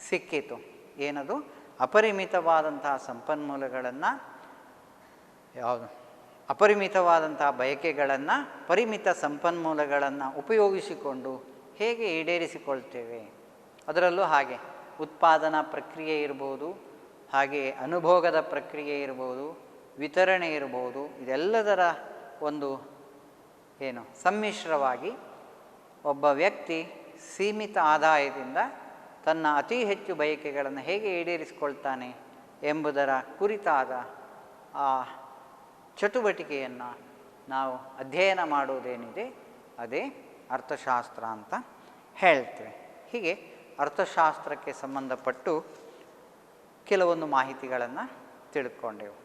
ಸಿಕ್ಕಿತು. ಏನದು, ಅಪರಿಮಿತವಾದಂತಹ ಸಂಪನ್ಮೂಲಗಳನ್ನು, ಯಾವುದು ಅಪರಿಮಿತವಾದಂತಹ ಬಯಕೆಗಳನ್ನು ಪರಿಮಿತ ಸಂಪನ್ಮೂಲಗಳನ್ನು ಉಪಯೋಗಿಸಿಕೊಂಡು ಹೇಗೆ ಈಡೇರಿಸಿಕೊಳ್ತೇವೆ. ಅದರಲ್ಲೂ ಹಾಗೆ ಉತ್ಪಾದನಾ ಪ್ರಕ್ರಿಯೆ ಇರ್ಬೋದು, ಹಾಗೆ ಅನುಭೋಗದ ಪ್ರಕ್ರಿಯೆ ಇರ್ಬೋದು, ವಿತರಣೆ ಇರ್ಬೋದು, ಇದೆಲ್ಲದರ ಒಂದು ಏನು ಸಮ್ಮಿಶ್ರವಾಗಿ ಒಬ್ಬ ವ್ಯಕ್ತಿ ಸೀಮಿತ ಆದಾಯದಿಂದ ತನ್ನ ಅತಿ ಹೆಚ್ಚು ಬಯಕೆಗಳನ್ನು ಹೇಗೆ ಈಡೇರಿಸಿಕೊಳ್ತಾನೆ ಎಂಬುದರ ಕುರಿತಾದ ಆ ಚಟುವಟಿಕೆಯನ್ನು ನಾವು ಅಧ್ಯಯನ ಮಾಡುವುದೇನಿದೆ ಅದೇ ಅರ್ಥಶಾಸ್ತ್ರ ಅಂತ ಹೇಳ್ತೇವೆ. ಹೀಗೆ ಅರ್ಥಶಾಸ್ತ್ರಕ್ಕೆ ಸಂಬಂಧಪಟ್ಟು ಕೆಲವೊಂದು ಮಾಹಿತಿಗಳನ್ನು ತಿಳ್ಕೊಂಡೆವು.